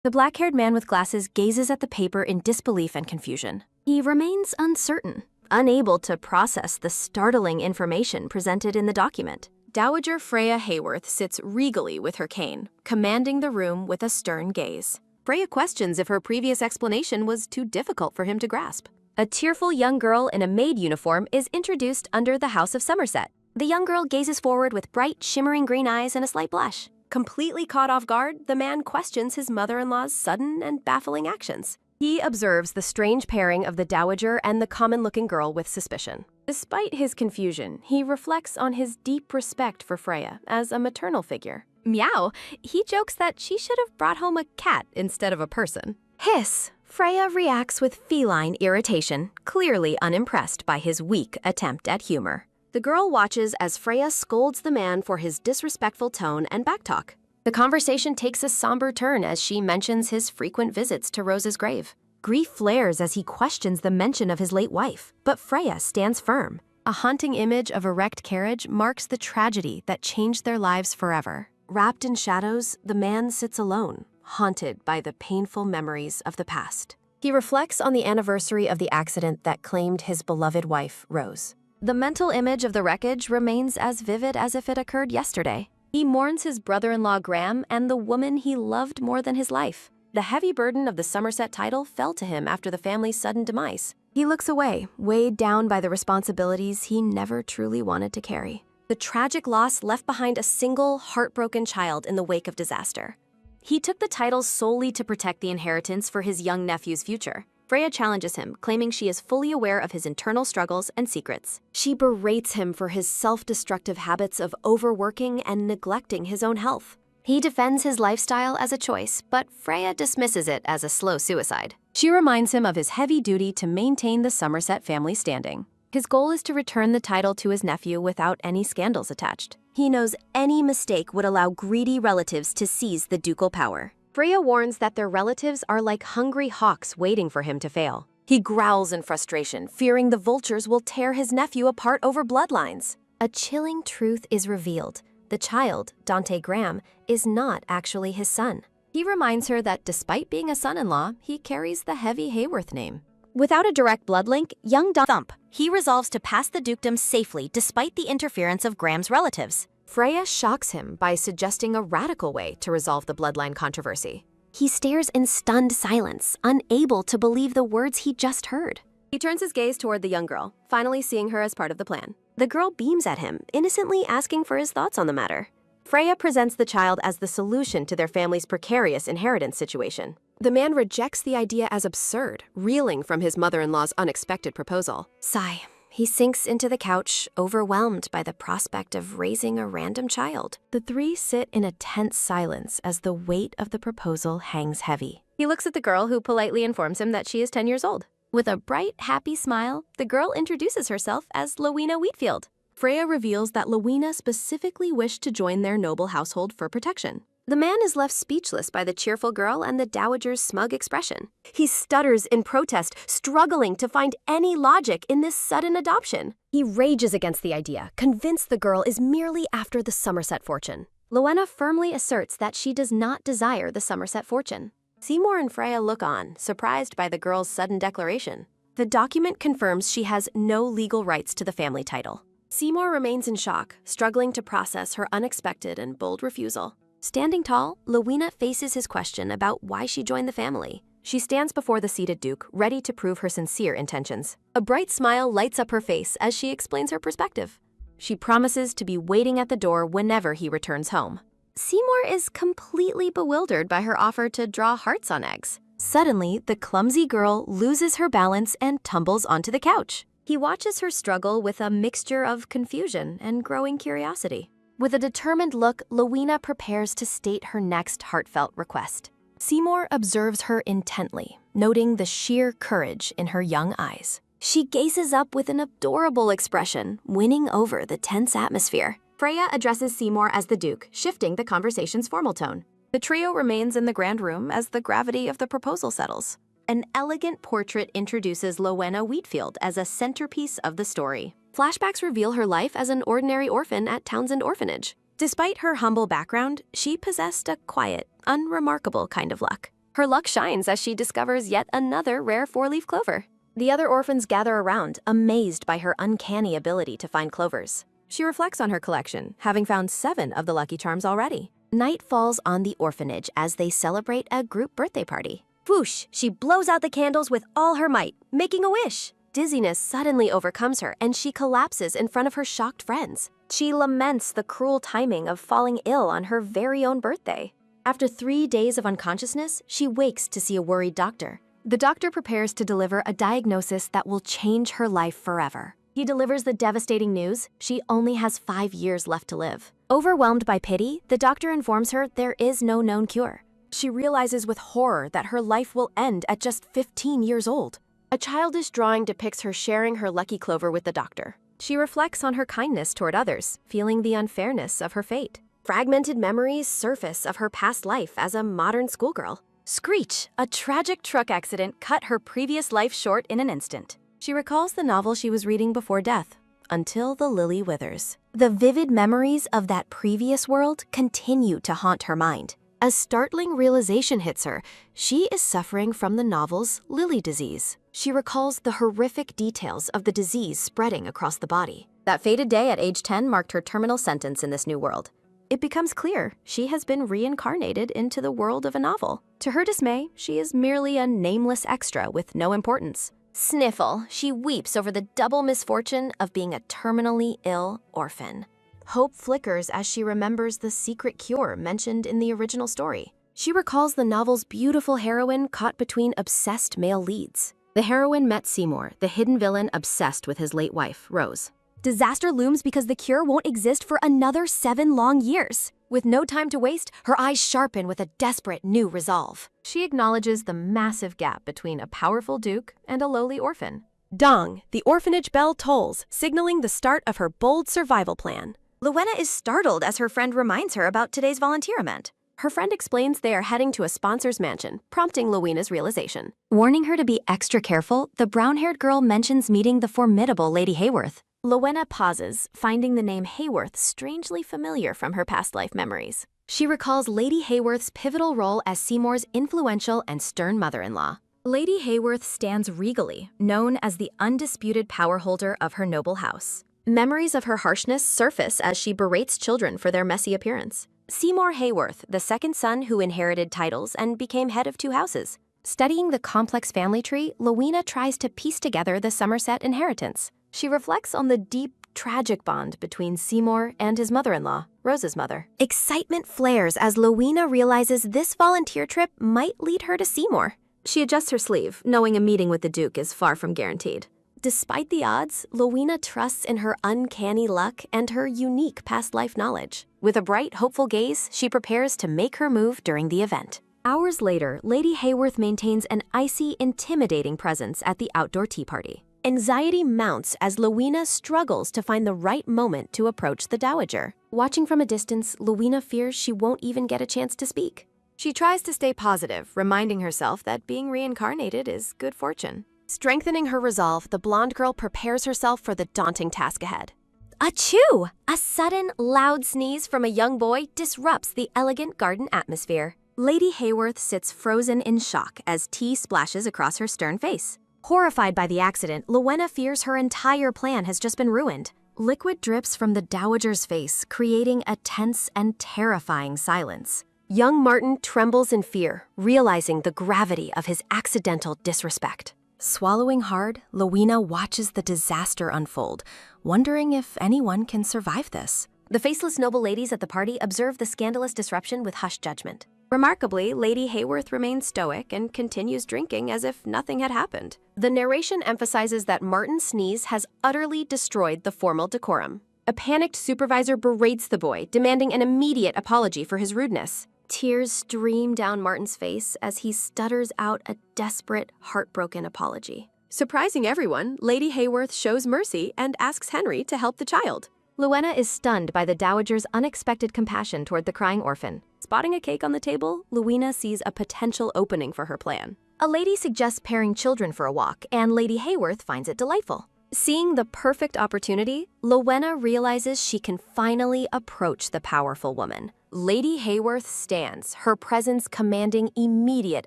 The black-haired man with glasses gazes at the paper in disbelief and confusion. He remains uncertain, unable to process the startling information presented in the document. Dowager Freya Hayworth sits regally with her cane, commanding the room with a stern gaze. Freya questions if her previous explanation was too difficult for him to grasp. A tearful young girl in a maid uniform is introduced under the House of Somerset. The young girl gazes forward with bright, shimmering green eyes and a slight blush. Completely caught off guard, the man questions his mother-in-law's sudden and baffling actions. He observes the strange pairing of the dowager and the common-looking girl with suspicion. Despite his confusion, he reflects on his deep respect for Freya as a maternal figure. Meow, he jokes that she should have brought home a cat instead of a person. Hiss, Freya reacts with feline irritation, clearly unimpressed by his weak attempt at humor. The girl watches as Freya scolds the man for his disrespectful tone and backtalk. The conversation takes a somber turn as she mentions his frequent visits to Rose's grave. Grief flares as he questions the mention of his late wife, but Freya stands firm. A haunting image of a wrecked carriage marks the tragedy that changed their lives forever. Wrapped in shadows, the man sits alone, haunted by the painful memories of the past. He reflects on the anniversary of the accident that claimed his beloved wife, Rose. The mental image of the wreckage remains as vivid as if it occurred yesterday. He mourns his brother-in-law Graham and the woman he loved more than his life. The heavy burden of the Somerset title fell to him after the family's sudden demise. He looks away, weighed down by the responsibilities he never truly wanted to carry. The tragic loss left behind a single, heartbroken child in the wake of disaster. He took the title solely to protect the inheritance for his young nephew's future. Freya challenges him, claiming she is fully aware of his internal struggles and secrets. She berates him for his self-destructive habits of overworking and neglecting his own health. He defends his lifestyle as a choice, but Freya dismisses it as a slow suicide. She reminds him of his heavy duty to maintain the Somerset family standing. His goal is to return the title to his nephew without any scandals attached. He knows any mistake would allow greedy relatives to seize the ducal power. Freya warns that their relatives are like hungry hawks waiting for him to fail. He growls in frustration, fearing the vultures will tear his nephew apart over bloodlines. A chilling truth is revealed. The child, Dante Graham, is not actually his son. He reminds her that despite being a son-in-law, he carries the heavy Hayworth name. Without a direct blood link, young Thump, he resolves to pass the dukedom safely despite the interference of Graham's relatives. Freya shocks him by suggesting a radical way to resolve the bloodline controversy. He stares in stunned silence, unable to believe the words he just heard. He turns his gaze toward the young girl, finally seeing her as part of the plan. The girl beams at him, innocently asking for his thoughts on the matter. Freya presents the child as the solution to their family's precarious inheritance situation. The man rejects the idea as absurd, reeling from his mother-in-law's unexpected proposal. Sigh. He sinks into the couch, overwhelmed by the prospect of raising a random child. The three sit in a tense silence as the weight of the proposal hangs heavy. He looks at the girl, who politely informs him that she is 10 years old. With a bright, happy smile, the girl introduces herself as Luina Wheatfield. Freya reveals that Luina specifically wished to join their noble household for protection. The man is left speechless by the cheerful girl and the dowager's smug expression. He stutters in protest, struggling to find any logic in this sudden adoption. He rages against the idea, convinced the girl is merely after the Somerset fortune. Luina firmly asserts that she does not desire the Somerset fortune. Seymour and Freya look on, surprised by the girl's sudden declaration. The document confirms she has no legal rights to the family title. Seymour remains in shock, struggling to process her unexpected and bold refusal. Standing tall, Luina faces his question about why she joined the family. She stands before the seated Duke, ready to prove her sincere intentions. A bright smile lights up her face as she explains her perspective. She promises to be waiting at the door whenever he returns home. Seymour is completely bewildered by her offer to draw hearts on eggs. Suddenly, the clumsy girl loses her balance and tumbles onto the couch. He watches her struggle with a mixture of confusion and growing curiosity. With a determined look, Luina prepares to state her next heartfelt request. Seymour observes her intently, noting the sheer courage in her young eyes. She gazes up with an adorable expression, winning over the tense atmosphere. Freya addresses Seymour as the Duke, shifting the conversation's formal tone. The trio remains in the grand room as the gravity of the proposal settles. An elegant portrait introduces Luina Wheatfield as a centerpiece of the story. Flashbacks reveal her life as an ordinary orphan at Townsend Orphanage. Despite her humble background, she possessed a quiet, unremarkable kind of luck. Her luck shines as she discovers yet another rare four-leaf clover. The other orphans gather around, amazed by her uncanny ability to find clovers. She reflects on her collection, having found 7 of the lucky charms already. Night falls on the orphanage as they celebrate a group birthday party. Whoosh! She blows out the candles with all her might, making a wish. Dizziness suddenly overcomes her and she collapses in front of her shocked friends. She laments the cruel timing of falling ill on her very own birthday. After 3 days of unconsciousness, she wakes to see a worried doctor. The doctor prepares to deliver a diagnosis that will change her life forever. He delivers the devastating news she only has 5 years left to live. Overwhelmed by pity, the doctor informs her there is no known cure. She realizes with horror that her life will end at just 15 years old. A childish drawing depicts her sharing her lucky clover with the doctor. She reflects on her kindness toward others, feeling the unfairness of her fate. Fragmented memories surface of her past life as a modern schoolgirl. Screech! A tragic truck accident cut her previous life short in an instant. She recalls the novel she was reading before death, Until the Lily Withers. The vivid memories of that previous world continue to haunt her mind. A startling realization hits her. She is suffering from the novel's lily disease. She recalls the horrific details of the disease spreading across the body. That fated day at age 10 marked her terminal sentence in this new world. It becomes clear she has been reincarnated into the world of a novel. To her dismay, she is merely a nameless extra with no importance. Sniffle, she weeps over the double misfortune of being a terminally ill orphan. Hope flickers as she remembers the secret cure mentioned in the original story. She recalls the novel's beautiful heroine caught between obsessed male leads. The heroine met Seymour, the hidden villain obsessed with his late wife, Rose. Disaster looms because the cure won't exist for another 7 long years. With no time to waste, her eyes sharpen with a desperate new resolve. She acknowledges the massive gap between a powerful duke and a lowly orphan. Dong, the orphanage bell tolls, signaling the start of her bold survival plan. Luina is startled as her friend reminds her about today's volunteer event. Her friend explains they are heading to a sponsor's mansion, prompting Luina's realization. Warning her to be extra careful, the brown-haired girl mentions meeting the formidable Lady Hayworth. Luina pauses, finding the name Hayworth strangely familiar from her past life memories. She recalls Lady Hayworth's pivotal role as Seymour's influential and stern mother-in-law. Lady Hayworth stands regally, known as the undisputed power holder of her noble house. Memories of her harshness surface as she berates children for their messy appearance. Seymour Hayworth, the second son who inherited titles and became head of 2 houses. Studying the complex family tree, Luina tries to piece together the Somerset inheritance. She reflects on the deep, tragic bond between Seymour and his mother-in-law, Rose's mother. Excitement flares as Luina realizes this volunteer trip might lead her to Seymour. She adjusts her sleeve, knowing a meeting with the Duke is far from guaranteed. Despite the odds, Luina trusts in her uncanny luck and her unique past life knowledge. With a bright, hopeful gaze, she prepares to make her move during the event. Hours later, Lady Hayworth maintains an icy, intimidating presence at the outdoor tea party. Anxiety mounts as Luina struggles to find the right moment to approach the dowager. Watching from a distance, Luina fears she won't even get a chance to speak. She tries to stay positive, reminding herself that being reincarnated is good fortune. Strengthening her resolve, the blonde girl prepares herself for the daunting task ahead. Achoo! A sudden, loud sneeze from a young boy disrupts the elegant garden atmosphere. Lady Hayworth sits frozen in shock as tea splashes across her stern face. Horrified by the accident, Luina fears her entire plan has just been ruined. Liquid drips from the dowager's face, creating a tense and terrifying silence. Young Martin trembles in fear, realizing the gravity of his accidental disrespect. Swallowing hard, Luina watches the disaster unfold, wondering if anyone can survive this. The faceless noble ladies at the party observe the scandalous disruption with hushed judgment. Remarkably, Lady Hayworth remains stoic and continues drinking as if nothing had happened. The narration emphasizes that Martin's sneeze has utterly destroyed the formal decorum. A panicked supervisor berates the boy, demanding an immediate apology for his rudeness. Tears stream down Martin's face as he stutters out a desperate, heartbroken apology. Surprising everyone, Lady Hayworth shows mercy and asks Henry to help the child. Luina is stunned by the dowager's unexpected compassion toward the crying orphan. Spotting a cake on the table, Luina sees a potential opening for her plan. A lady suggests pairing children for a walk, and Lady Hayworth finds it delightful. Seeing the perfect opportunity, Luina realizes she can finally approach the powerful woman. Lady Hayworth stands, her presence commanding immediate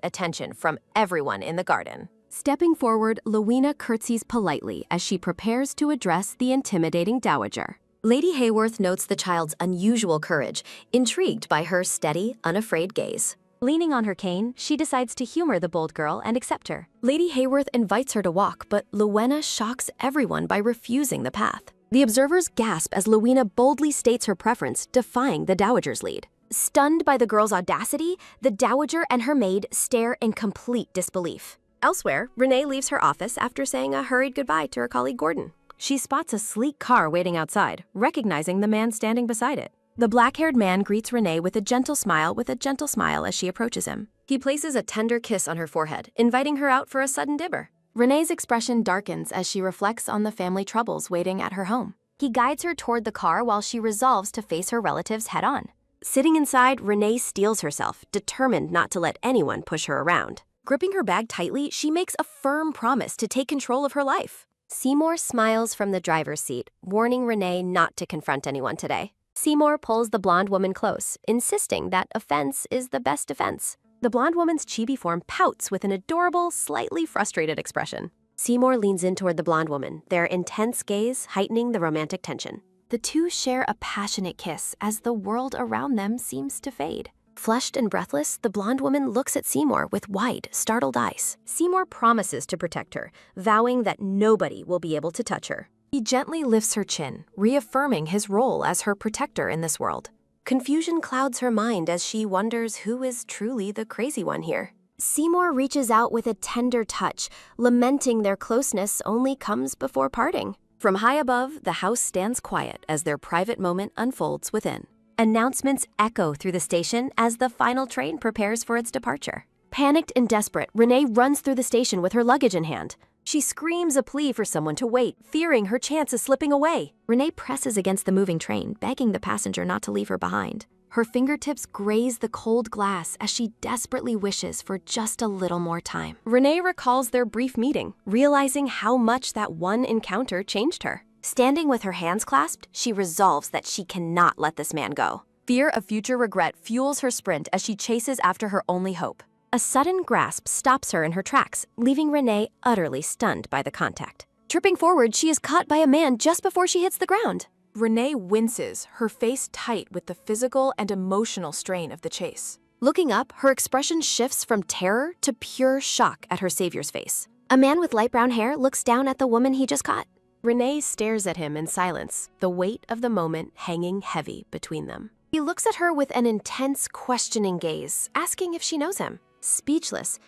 attention from everyone in the garden. Stepping forward, Luina curtsies politely as she prepares to address the intimidating dowager. Lady Hayworth notes the child's unusual courage, intrigued by her steady, unafraid gaze. Leaning on her cane, she decides to humor the bold girl and accept her. Lady Hayworth invites her to walk, but Luina shocks everyone by refusing the path. The observers gasp as Luina boldly states her preference, defying the dowager's lead. Stunned by the girl's audacity, the dowager and her maid stare in complete disbelief. Elsewhere, Renee leaves her office after saying a hurried goodbye to her colleague Gordon. She spots a sleek car waiting outside, recognizing the man standing beside it. The black-haired man greets Renee with a gentle smile as she approaches him. He places a tender kiss on her forehead, inviting her out for a sudden dibber. Renee's expression darkens as she reflects on the family troubles waiting at her home. He guides her toward the car while she resolves to face her relatives head-on. Sitting inside, Renee steels herself, determined not to let anyone push her around. Gripping her bag tightly, she makes a firm promise to take control of her life. Seymour smiles from the driver's seat, warning Renee not to confront anyone today. Seymour pulls the blonde woman close, insisting that offense is the best defense. The blonde woman's chibi form pouts with an adorable, slightly frustrated expression. Seymour leans in toward the blonde woman, their intense gaze heightening the romantic tension. The two share a passionate kiss as the world around them seems to fade. Flushed and breathless, the blonde woman looks at Seymour with wide, startled eyes. Seymour promises to protect her, vowing that nobody will be able to touch her. He gently lifts her chin, reaffirming his role as her protector in this world. Confusion clouds her mind as she wonders who is truly the crazy one here. Seymour reaches out with a tender touch, lamenting their closeness only comes before parting. From high above, the house stands quiet as their private moment unfolds within. Announcements echo through the station as the final train prepares for its departure. Panicked and desperate, Renee runs through the station with her luggage in hand. She screams a plea for someone to wait, fearing her chance is slipping away. Renee presses against the moving train, begging the passenger not to leave her behind. Her fingertips graze the cold glass as she desperately wishes for just a little more time. Renee recalls their brief meeting, realizing how much that one encounter changed her. Standing with her hands clasped, she resolves that she cannot let this man go. Fear of future regret fuels her sprint as she chases after her only hope. A sudden grasp stops her in her tracks, leaving Renee utterly stunned by the contact. Tripping forward, she is caught by a man just before she hits the ground. Renee winces, her face tight with the physical and emotional strain of the chase. Looking up, her expression shifts from terror to pure shock at her savior's face. A man with light brown hair looks down at the woman he just caught. Renee stares at him in silence, the weight of the moment hanging heavy between them. He looks at her with an intense, questioning gaze, asking if she knows him. Speechless,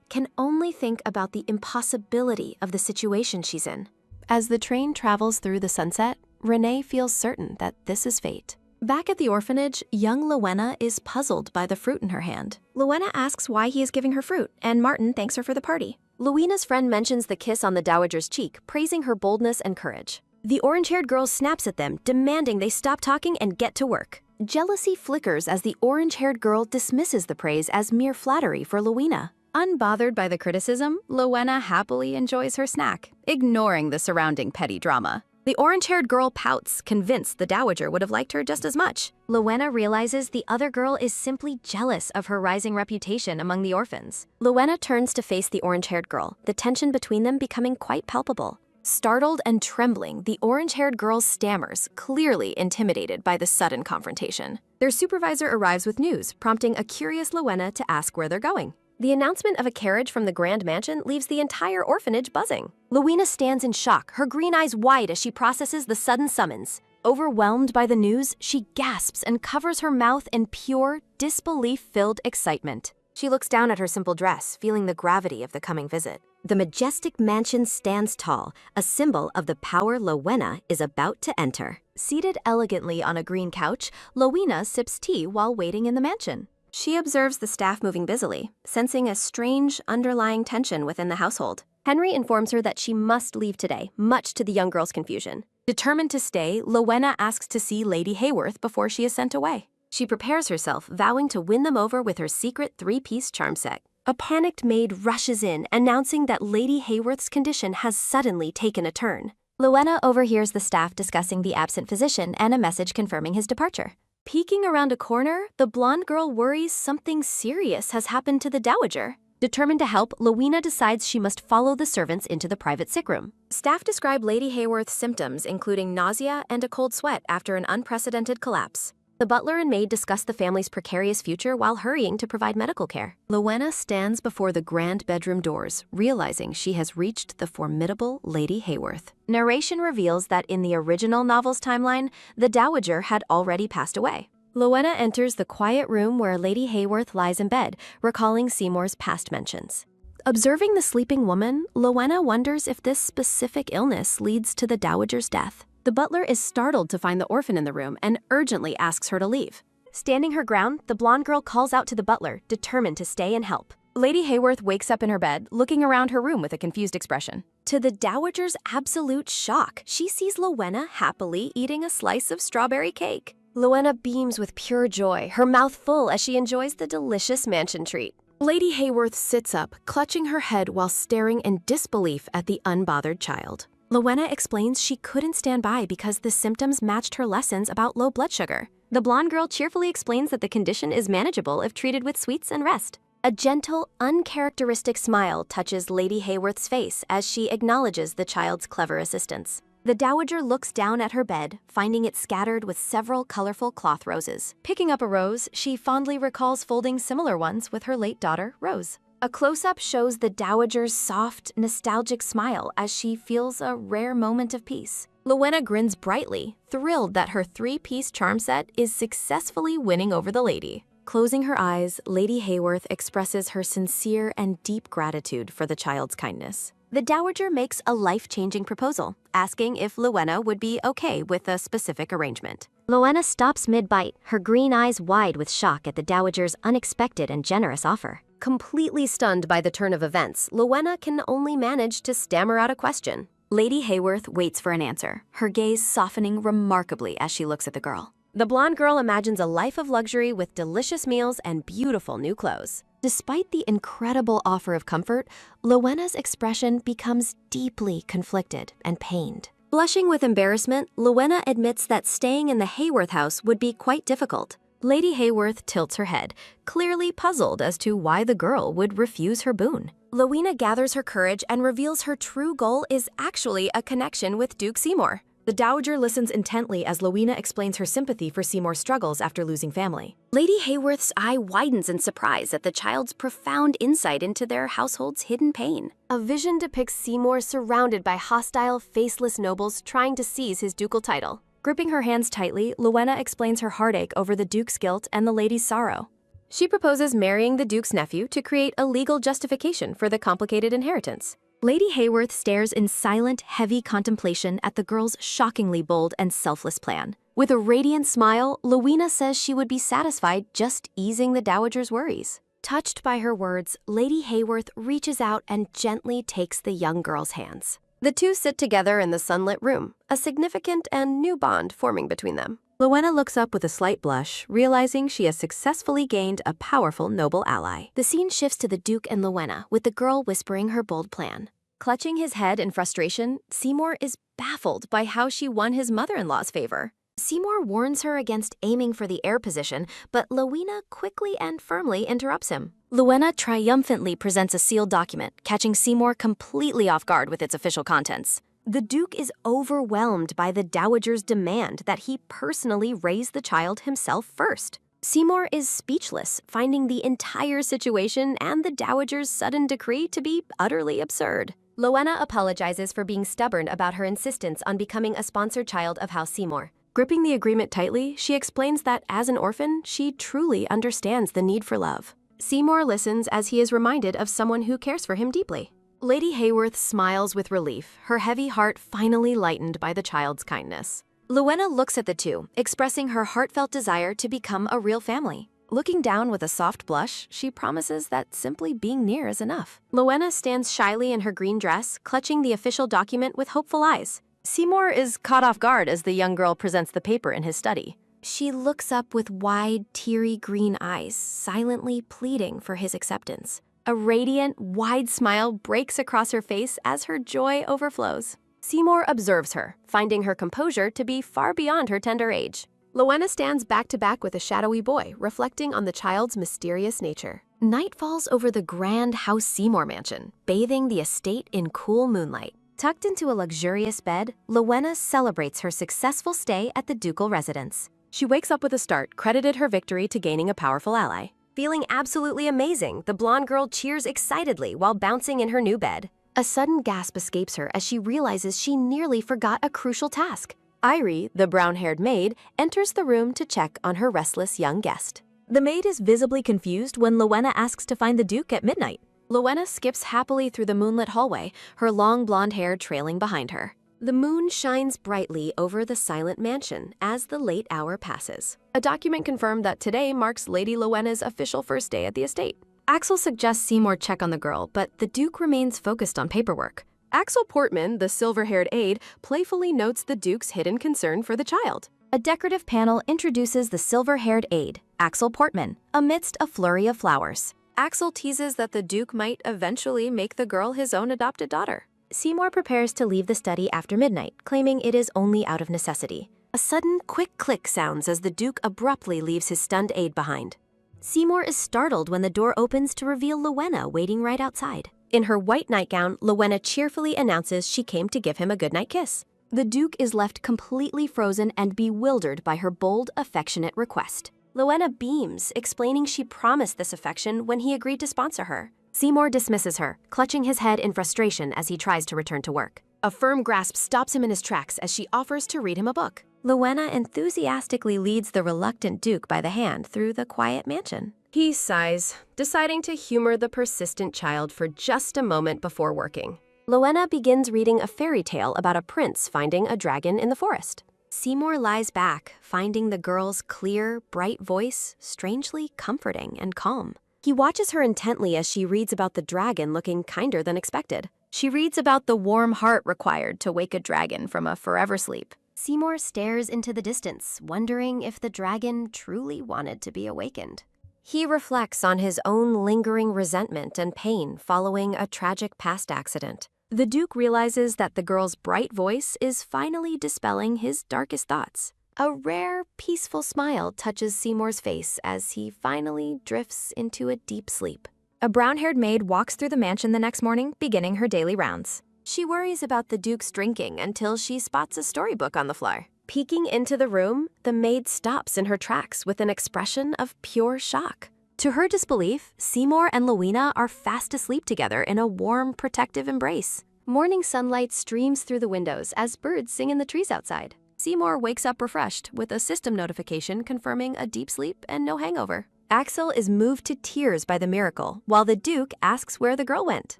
can only think about the impossibility of the situation she's in. As the train travels through the sunset, Renee feels certain that this is fate. Back at the orphanage, young Luina is puzzled by the fruit in her hand. Luina asks why he is giving her fruit, and Martin thanks her for the party. Luina's friend mentions the kiss on the dowager's cheek, praising her boldness and courage. The orange-haired girl snaps at them, demanding they stop talking and get to work. Jealousy flickers as the orange-haired girl dismisses the praise as mere flattery for Luina. Unbothered by the criticism, Luina happily enjoys her snack, ignoring the surrounding petty drama. The orange-haired girl pouts, convinced the dowager would have liked her just as much. Luina realizes the other girl is simply jealous of her rising reputation among the orphans. Luina turns to face the orange-haired girl, the tension between them becoming quite palpable. Startled and trembling, the orange-haired girl stammers, clearly intimidated by the sudden confrontation. Their supervisor arrives with news, prompting a curious Luina to ask where they're going. The announcement of a carriage from the Grand Mansion leaves the entire orphanage buzzing. Luina stands in shock, her green eyes wide as she processes the sudden summons. Overwhelmed by the news, she gasps and covers her mouth in pure, disbelief-filled excitement. She looks down at her simple dress, feeling the gravity of the coming visit. The majestic mansion stands tall, a symbol of the power Luina is about to enter. Seated elegantly on a green couch, Luina sips tea while waiting in the mansion. She observes the staff moving busily, sensing a strange, underlying tension within the household. Henry informs her that she must leave today, much to the young girl's confusion. Determined to stay, Luina asks to see Lady Hayworth before she is sent away. She prepares herself, vowing to win them over with her secret three-piece charm set. A panicked maid rushes in, announcing that Lady Hayworth's condition has suddenly taken a turn. Luina overhears the staff discussing the absent physician and a message confirming his departure. Peeking around a corner, the blonde girl worries something serious has happened to the dowager. Determined to help, Luina decides she must follow the servants into the private sick room. Staff describe Lady Hayworth's symptoms, including nausea and a cold sweat after an unprecedented collapse. The butler and maid discuss the family's precarious future while hurrying to provide medical care. Luina stands before the grand bedroom doors, realizing she has reached the formidable Lady Hayworth. Narration reveals that in the original novel's timeline, the dowager had already passed away. Luina enters the quiet room where Lady Hayworth lies in bed, recalling Seymour's past mentions. Observing the sleeping woman, Luina wonders if this specific illness leads to the dowager's death. The butler is startled to find the orphan in the room and urgently asks her to leave. Standing her ground, the blonde girl calls out to the butler, determined to stay and help. Lady Hayworth wakes up in her bed, looking around her room with a confused expression. To the dowager's absolute shock, she sees Luina happily eating a slice of strawberry cake. Luina beams with pure joy, her mouth full as she enjoys the delicious mansion treat. Lady Hayworth sits up, clutching her head while staring in disbelief at the unbothered child. Luina explains she couldn't stand by because the symptoms matched her lessons about low blood sugar. The blonde girl cheerfully explains that the condition is manageable if treated with sweets and rest. A gentle, uncharacteristic smile touches Lady Hayworth's face as she acknowledges the child's clever assistance. The dowager looks down at her bed, finding it scattered with several colorful cloth roses. Picking up a rose, she fondly recalls folding similar ones with her late daughter, Rose. A close-up shows the dowager's soft, nostalgic smile as she feels a rare moment of peace. Luina grins brightly, thrilled that her three-piece charm set is successfully winning over the lady. Closing her eyes, Lady Hayworth expresses her sincere and deep gratitude for the child's kindness. The dowager makes a life-changing proposal, asking if Luina would be okay with a specific arrangement. Luina stops mid-bite, her green eyes wide with shock at the dowager's unexpected and generous offer. Completely stunned by the turn of events, Luina can only manage to stammer out a question. Lady Hayworth waits for an answer, her gaze softening remarkably as she looks at the girl. The blonde girl imagines a life of luxury with delicious meals and beautiful new clothes. Despite the incredible offer of comfort, Luina's expression becomes deeply conflicted and pained. Blushing with embarrassment, Luina admits that staying in the Hayworth house would be quite difficult. Lady Hayworth tilts her head, clearly puzzled as to why the girl would refuse her boon. Luina gathers her courage and reveals her true goal is actually a connection with Duke Seymour. The dowager listens intently as Luina explains her sympathy for Seymour's struggles after losing family. Lady Hayworth's eye widens in surprise at the child's profound insight into their household's hidden pain. A vision depicts Seymour surrounded by hostile, faceless nobles trying to seize his ducal title. Gripping her hands tightly, Luina explains her heartache over the Duke's guilt and the lady's sorrow. She proposes marrying the Duke's nephew to create a legal justification for the complicated inheritance. Lady Hayworth stares in silent, heavy contemplation at the girl's shockingly bold and selfless plan. With a radiant smile, Luina says she would be satisfied just easing the dowager's worries. Touched by her words, Lady Hayworth reaches out and gently takes the young girl's hands. The two sit together in the sunlit room, a significant and new bond forming between them. Luina looks up with a slight blush, realizing she has successfully gained a powerful noble ally. The scene shifts to the Duke and Luina, with the girl whispering her bold plan. Clutching his head in frustration, Seymour is baffled by how she won his mother-in-law's favor. Seymour warns her against aiming for the heir position, but Luina quickly and firmly interrupts him. Luina triumphantly presents a sealed document, catching Seymour completely off guard with its official contents. The Duke is overwhelmed by the dowager's demand that he personally raise the child himself first. Seymour is speechless, finding the entire situation and the dowager's sudden decree to be utterly absurd. Luina apologizes for being stubborn about her insistence on becoming a sponsored child of House Seymour. Gripping the agreement tightly, she explains that as an orphan, she truly understands the need for love. Seymour listens as he is reminded of someone who cares for him deeply. Lady Hayworth smiles with relief, her heavy heart finally lightened by the child's kindness. Luina looks at the two, expressing her heartfelt desire to become a real family. Looking down with a soft blush, she promises that simply being near is enough. Luina stands shyly in her green dress, clutching the official document with hopeful eyes. Seymour is caught off guard as the young girl presents the paper in his study. She looks up with wide, teary green eyes, silently pleading for his acceptance. A radiant, wide smile breaks across her face as her joy overflows. Seymour observes her, finding her composure to be far beyond her tender age. Luina stands back to back with a shadowy boy, reflecting on the child's mysterious nature. Night falls over the grand House Seymour mansion, bathing the estate in cool moonlight. Tucked into a luxurious bed, Luina celebrates her successful stay at the ducal residence. She wakes up with a start, credited her victory to gaining a powerful ally. Feeling absolutely amazing, the blonde girl cheers excitedly while bouncing in her new bed. A sudden gasp escapes her as she realizes she nearly forgot a crucial task. Irie, the brown-haired maid, enters the room to check on her restless young guest. The maid is visibly confused when Luina asks to find the Duke at midnight. Luina skips happily through the moonlit hallway, her long blonde hair trailing behind her. The moon shines brightly over the silent mansion as the late hour passes. A document confirmed that today marks Lady Luina's official first day at the estate. Axel suggests Seymour check on the girl, but the Duke remains focused on paperwork. Axel Portman, the silver-haired aide, playfully notes the Duke's hidden concern for the child. A decorative panel introduces the silver-haired aide, Axel Portman, amidst a flurry of flowers. Axel teases that the Duke might eventually make the girl his own adopted daughter. Seymour prepares to leave the study after midnight, claiming it is only out of necessity. A sudden, quick click sounds as the Duke abruptly leaves his stunned aide behind. Seymour is startled when the door opens to reveal Luina waiting right outside. In her white nightgown, Luina cheerfully announces she came to give him a goodnight kiss. The Duke is left completely frozen and bewildered by her bold, affectionate request. Luina beams, explaining she promised this affection when he agreed to sponsor her. Seymour dismisses her, clutching his head in frustration as he tries to return to work. A firm grasp stops him in his tracks as she offers to read him a book. Luina enthusiastically leads the reluctant Duke by the hand through the quiet mansion. He sighs, deciding to humor the persistent child for just a moment before working. Luina begins reading a fairy tale about a prince finding a dragon in the forest. Seymour lies back, finding the girl's clear, bright voice strangely comforting and calm. He watches her intently as she reads about the dragon looking kinder than expected. She reads about the warm heart required to wake a dragon from a forever sleep. Seymour stares into the distance, wondering if the dragon truly wanted to be awakened. He reflects on his own lingering resentment and pain following a tragic past accident. The Duke realizes that the girl's bright voice is finally dispelling his darkest thoughts. A rare, peaceful smile touches Seymour's face as he finally drifts into a deep sleep. A brown-haired maid walks through the mansion the next morning, beginning her daily rounds. She worries about the Duke's drinking until she spots a storybook on the floor. Peeking into the room, the maid stops in her tracks with an expression of pure shock. To her disbelief, Seymour and Luina are fast asleep together in a warm, protective embrace. Morning sunlight streams through the windows as birds sing in the trees outside. Seymour wakes up refreshed with a system notification confirming a deep sleep and no hangover. Axel is moved to tears by the miracle, while the Duke asks where the girl went.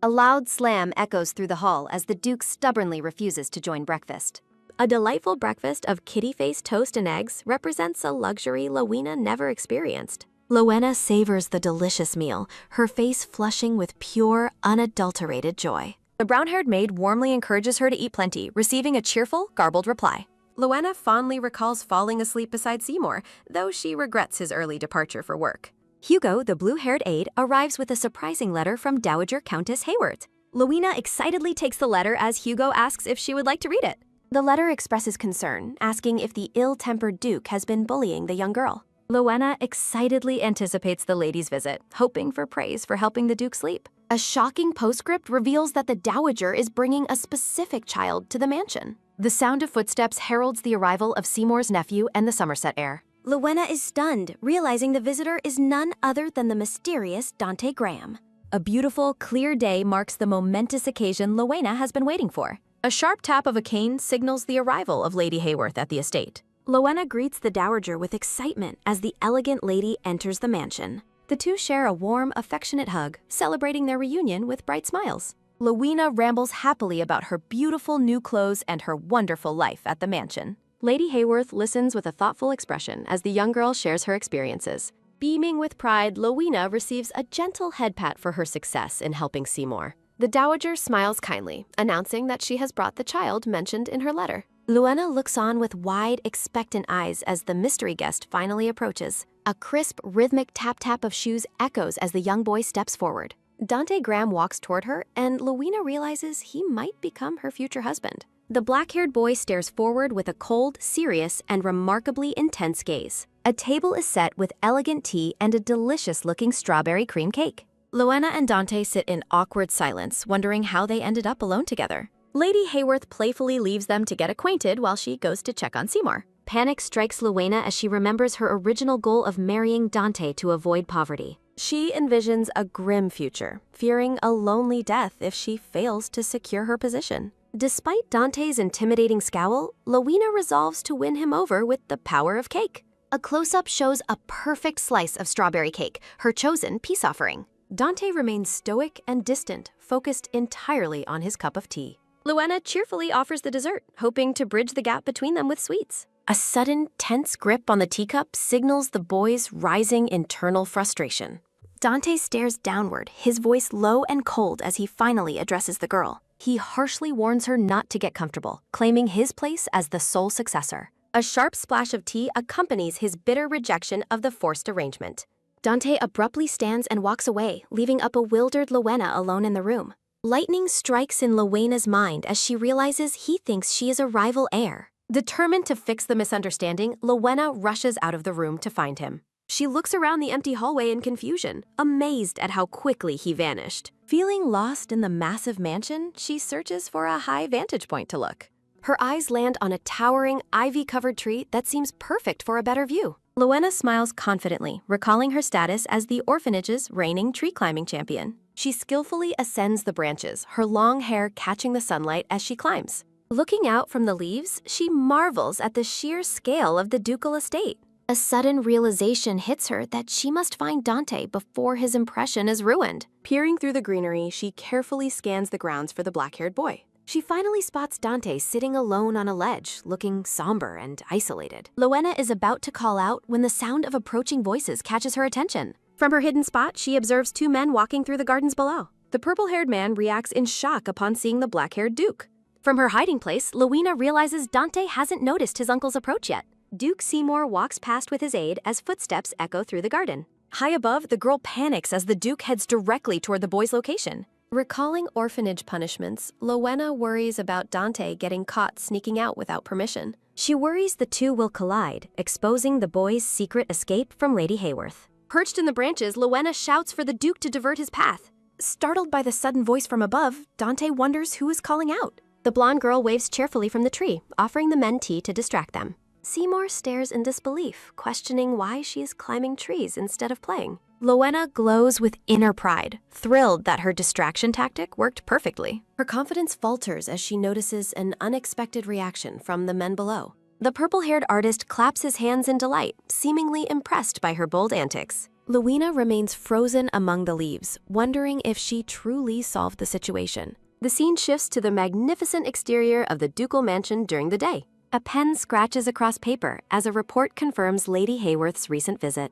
A loud slam echoes through the hall as the Duke stubbornly refuses to join breakfast. A delightful breakfast of kitty-faced toast and eggs represents a luxury Luina never experienced. Luina savors the delicious meal, her face flushing with pure, unadulterated joy. The brown-haired maid warmly encourages her to eat plenty, receiving a cheerful, garbled reply. Luina fondly recalls falling asleep beside Seymour, though she regrets his early departure for work. Hugo, the blue-haired aide, arrives with a surprising letter from Dowager Countess Hayward. Luina excitedly takes the letter as Hugo asks if she would like to read it. The letter expresses concern, asking if the ill-tempered Duke has been bullying the young girl. Luina excitedly anticipates the lady's visit, hoping for praise for helping the Duke sleep. A shocking postscript reveals that the Dowager is bringing a specific child to the mansion. The sound of footsteps heralds the arrival of Seymour's nephew and the Somerset heir. Luina is stunned, realizing the visitor is none other than the mysterious Dante Graham. A beautiful, clear day marks the momentous occasion Luina has been waiting for. A sharp tap of a cane signals the arrival of Lady Hayworth at the estate. Luina greets the Dowager with excitement as the elegant lady enters the mansion. The two share a warm, affectionate hug, celebrating their reunion with bright smiles. Luina rambles happily about her beautiful new clothes and her wonderful life at the mansion. Lady Hayworth listens with a thoughtful expression as the young girl shares her experiences. Beaming with pride, Luina receives a gentle head pat for her success in helping Seymour. The Dowager smiles kindly, announcing that she has brought the child mentioned in her letter. Luina looks on with wide, expectant eyes as the mystery guest finally approaches. A crisp, rhythmic tap-tap of shoes echoes as the young boy steps forward. Dante Graham walks toward her, and Luina realizes he might become her future husband. The black-haired boy stares forward with a cold, serious, and remarkably intense gaze. A table is set with elegant tea and a delicious-looking strawberry cream cake. Luina and Dante sit in awkward silence, wondering how they ended up alone together. Lady Hayworth playfully leaves them to get acquainted while she goes to check on Seymour. Panic strikes Luina as she remembers her original goal of marrying Dante to avoid poverty. She envisions a grim future, fearing a lonely death if she fails to secure her position. Despite Dante's intimidating scowl, Luina resolves to win him over with the power of cake. A close-up shows a perfect slice of strawberry cake, her chosen peace offering. Dante remains stoic and distant, focused entirely on his cup of tea. Luina cheerfully offers the dessert, hoping to bridge the gap between them with sweets. A sudden, tense grip on the teacup signals the boy's rising internal frustration. Dante stares downward, his voice low and cold as he finally addresses the girl. He harshly warns her not to get comfortable, claiming his place as the sole successor. A sharp splash of tea accompanies his bitter rejection of the forced arrangement. Dante abruptly stands and walks away, leaving a bewildered Luina alone in the room. Lightning strikes in Luina's mind as she realizes he thinks she is a rival heir. Determined to fix the misunderstanding, Luina rushes out of the room to find him. She looks around the empty hallway in confusion, amazed at how quickly he vanished. Feeling lost in the massive mansion, she searches for a high vantage point to look. Her eyes land on a towering, ivy-covered tree that seems perfect for a better view. Luina smiles confidently, recalling her status as the orphanage's reigning tree-climbing champion. She skillfully ascends the branches, her long hair catching the sunlight as she climbs. Looking out from the leaves, she marvels at the sheer scale of the ducal estate. A sudden realization hits her that she must find Dante before his impression is ruined. Peering through the greenery, she carefully scans the grounds for the black-haired boy. She finally spots Dante sitting alone on a ledge, looking somber and isolated. Luina is about to call out when the sound of approaching voices catches her attention. From her hidden spot, she observes two men walking through the gardens below. The purple-haired man reacts in shock upon seeing the black-haired Duke. From her hiding place, Luina realizes Dante hasn't noticed his uncle's approach yet. Duke Seymour walks past with his aide as footsteps echo through the garden. High above, the girl panics as the Duke heads directly toward the boy's location. Recalling orphanage punishments, Luina worries about Dante getting caught sneaking out without permission. She worries the two will collide, exposing the boy's secret escape from Lady Hayworth. Perched in the branches, Luina shouts for the Duke to divert his path. Startled by the sudden voice from above, Dante wonders who is calling out. The blonde girl waves cheerfully from the tree, offering the men tea to distract them. Seymour stares in disbelief, questioning why she is climbing trees instead of playing. Luina glows with inner pride, thrilled that her distraction tactic worked perfectly. Her confidence falters as she notices an unexpected reaction from the men below. The purple-haired artist claps his hands in delight, seemingly impressed by her bold antics. Luina remains frozen among the leaves, wondering if she truly solved the situation. The scene shifts to the magnificent exterior of the ducal mansion during the day. A pen scratches across paper as a report confirms Lady Hayworth's recent visit.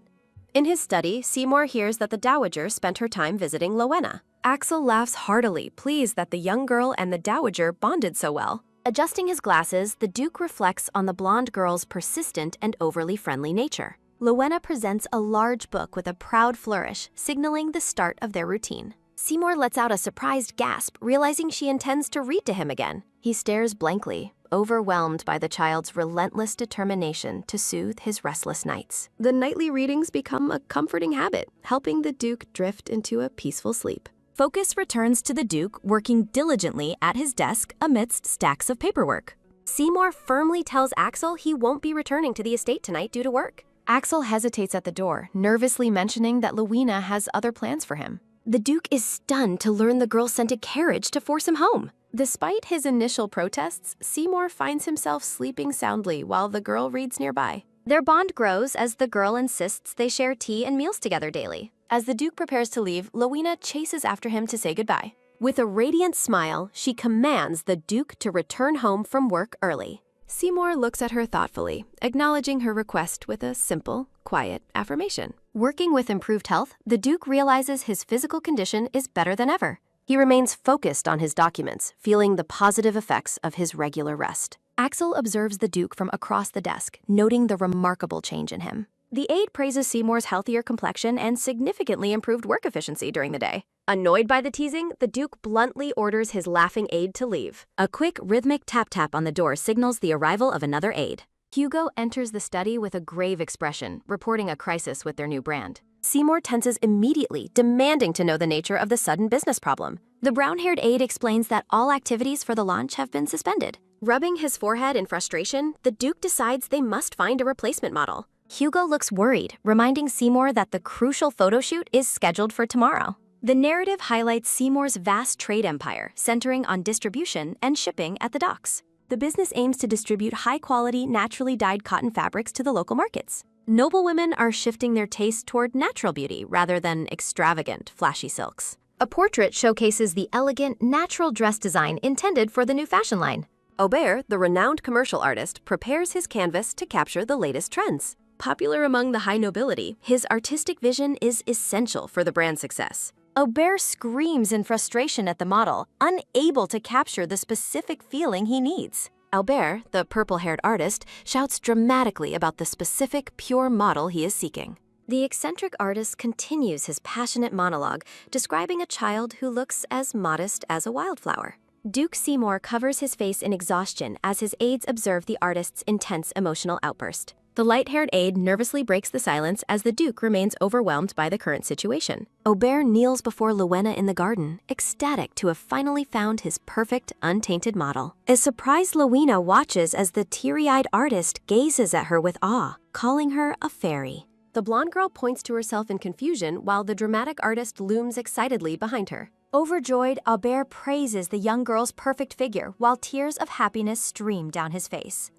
In his study, Seymour hears that the dowager spent her time visiting Luina. Axel laughs heartily, pleased that the young girl and the dowager bonded so well. Adjusting his glasses, the Duke reflects on the blonde girl's persistent and overly friendly nature. Luina presents a large book with a proud flourish, signaling the start of their routine. Seymour lets out a surprised gasp, realizing she intends to read to him again. He stares blankly, overwhelmed by the child's relentless determination to soothe his restless nights. The nightly readings become a comforting habit, helping the Duke drift into a peaceful sleep. Focus returns to the Duke working diligently at his desk amidst stacks of paperwork. Seymour firmly tells Axel he won't be returning to the estate tonight due to work. Axel hesitates at the door, nervously mentioning that Luina has other plans for him. The Duke is stunned to learn the girl sent a carriage to force him home. Despite his initial protests, Seymour finds himself sleeping soundly while the girl reads nearby. Their bond grows as the girl insists they share tea and meals together daily. As the Duke prepares to leave, Luina chases after him to say goodbye. With a radiant smile, she commands the Duke to return home from work early. Seymour looks at her thoughtfully, acknowledging her request with a simple, quiet affirmation. Working with improved health, the Duke realizes his physical condition is better than ever. He remains focused on his documents, feeling the positive effects of his regular rest. Axel observes the Duke from across the desk, noting the remarkable change in him. The aide praises Seymour's healthier complexion and significantly improved work efficiency during the day. Annoyed by the teasing, the Duke bluntly orders his laughing aide to leave. A quick, rhythmic tap-tap on the door signals the arrival of another aide. Hugo enters the study with a grave expression, reporting a crisis with their new brand. Seymour tenses immediately, demanding to know the nature of the sudden business problem. The brown-haired aide explains that all activities for the launch have been suspended. Rubbing his forehead in frustration, the Duke decides they must find a replacement model. Hugo looks worried, reminding Seymour that the crucial photo shoot is scheduled for tomorrow. The narrative highlights Seymour's vast trade empire, centering on distribution and shipping at the docks. The business aims to distribute high-quality, naturally dyed cotton fabrics to the local markets. Noblewomen are shifting their taste toward natural beauty rather than extravagant, flashy silks. A portrait showcases the elegant, natural dress design intended for the new fashion line. Aubert, the renowned commercial artist, prepares his canvas to capture the latest trends. Popular among the high nobility, his artistic vision is essential for the brand's success. Aubert screams in frustration at the model, unable to capture the specific feeling he needs. Albert, the purple-haired artist, shouts dramatically about the specific, pure model he is seeking. The eccentric artist continues his passionate monologue, describing a child who looks as modest as a wildflower. Duke Seymour covers his face in exhaustion as his aides observe the artist's intense emotional outburst. The light-haired aide nervously breaks the silence as the Duke remains overwhelmed by the current situation. Aubert kneels before Luina in the garden, ecstatic to have finally found his perfect, untainted model. A surprised Luina watches as the teary-eyed artist gazes at her with awe, calling her a fairy. The blonde girl points to herself in confusion while the dramatic artist looms excitedly behind her. Overjoyed, Aubert praises the young girl's perfect figure while tears of happiness stream down his face.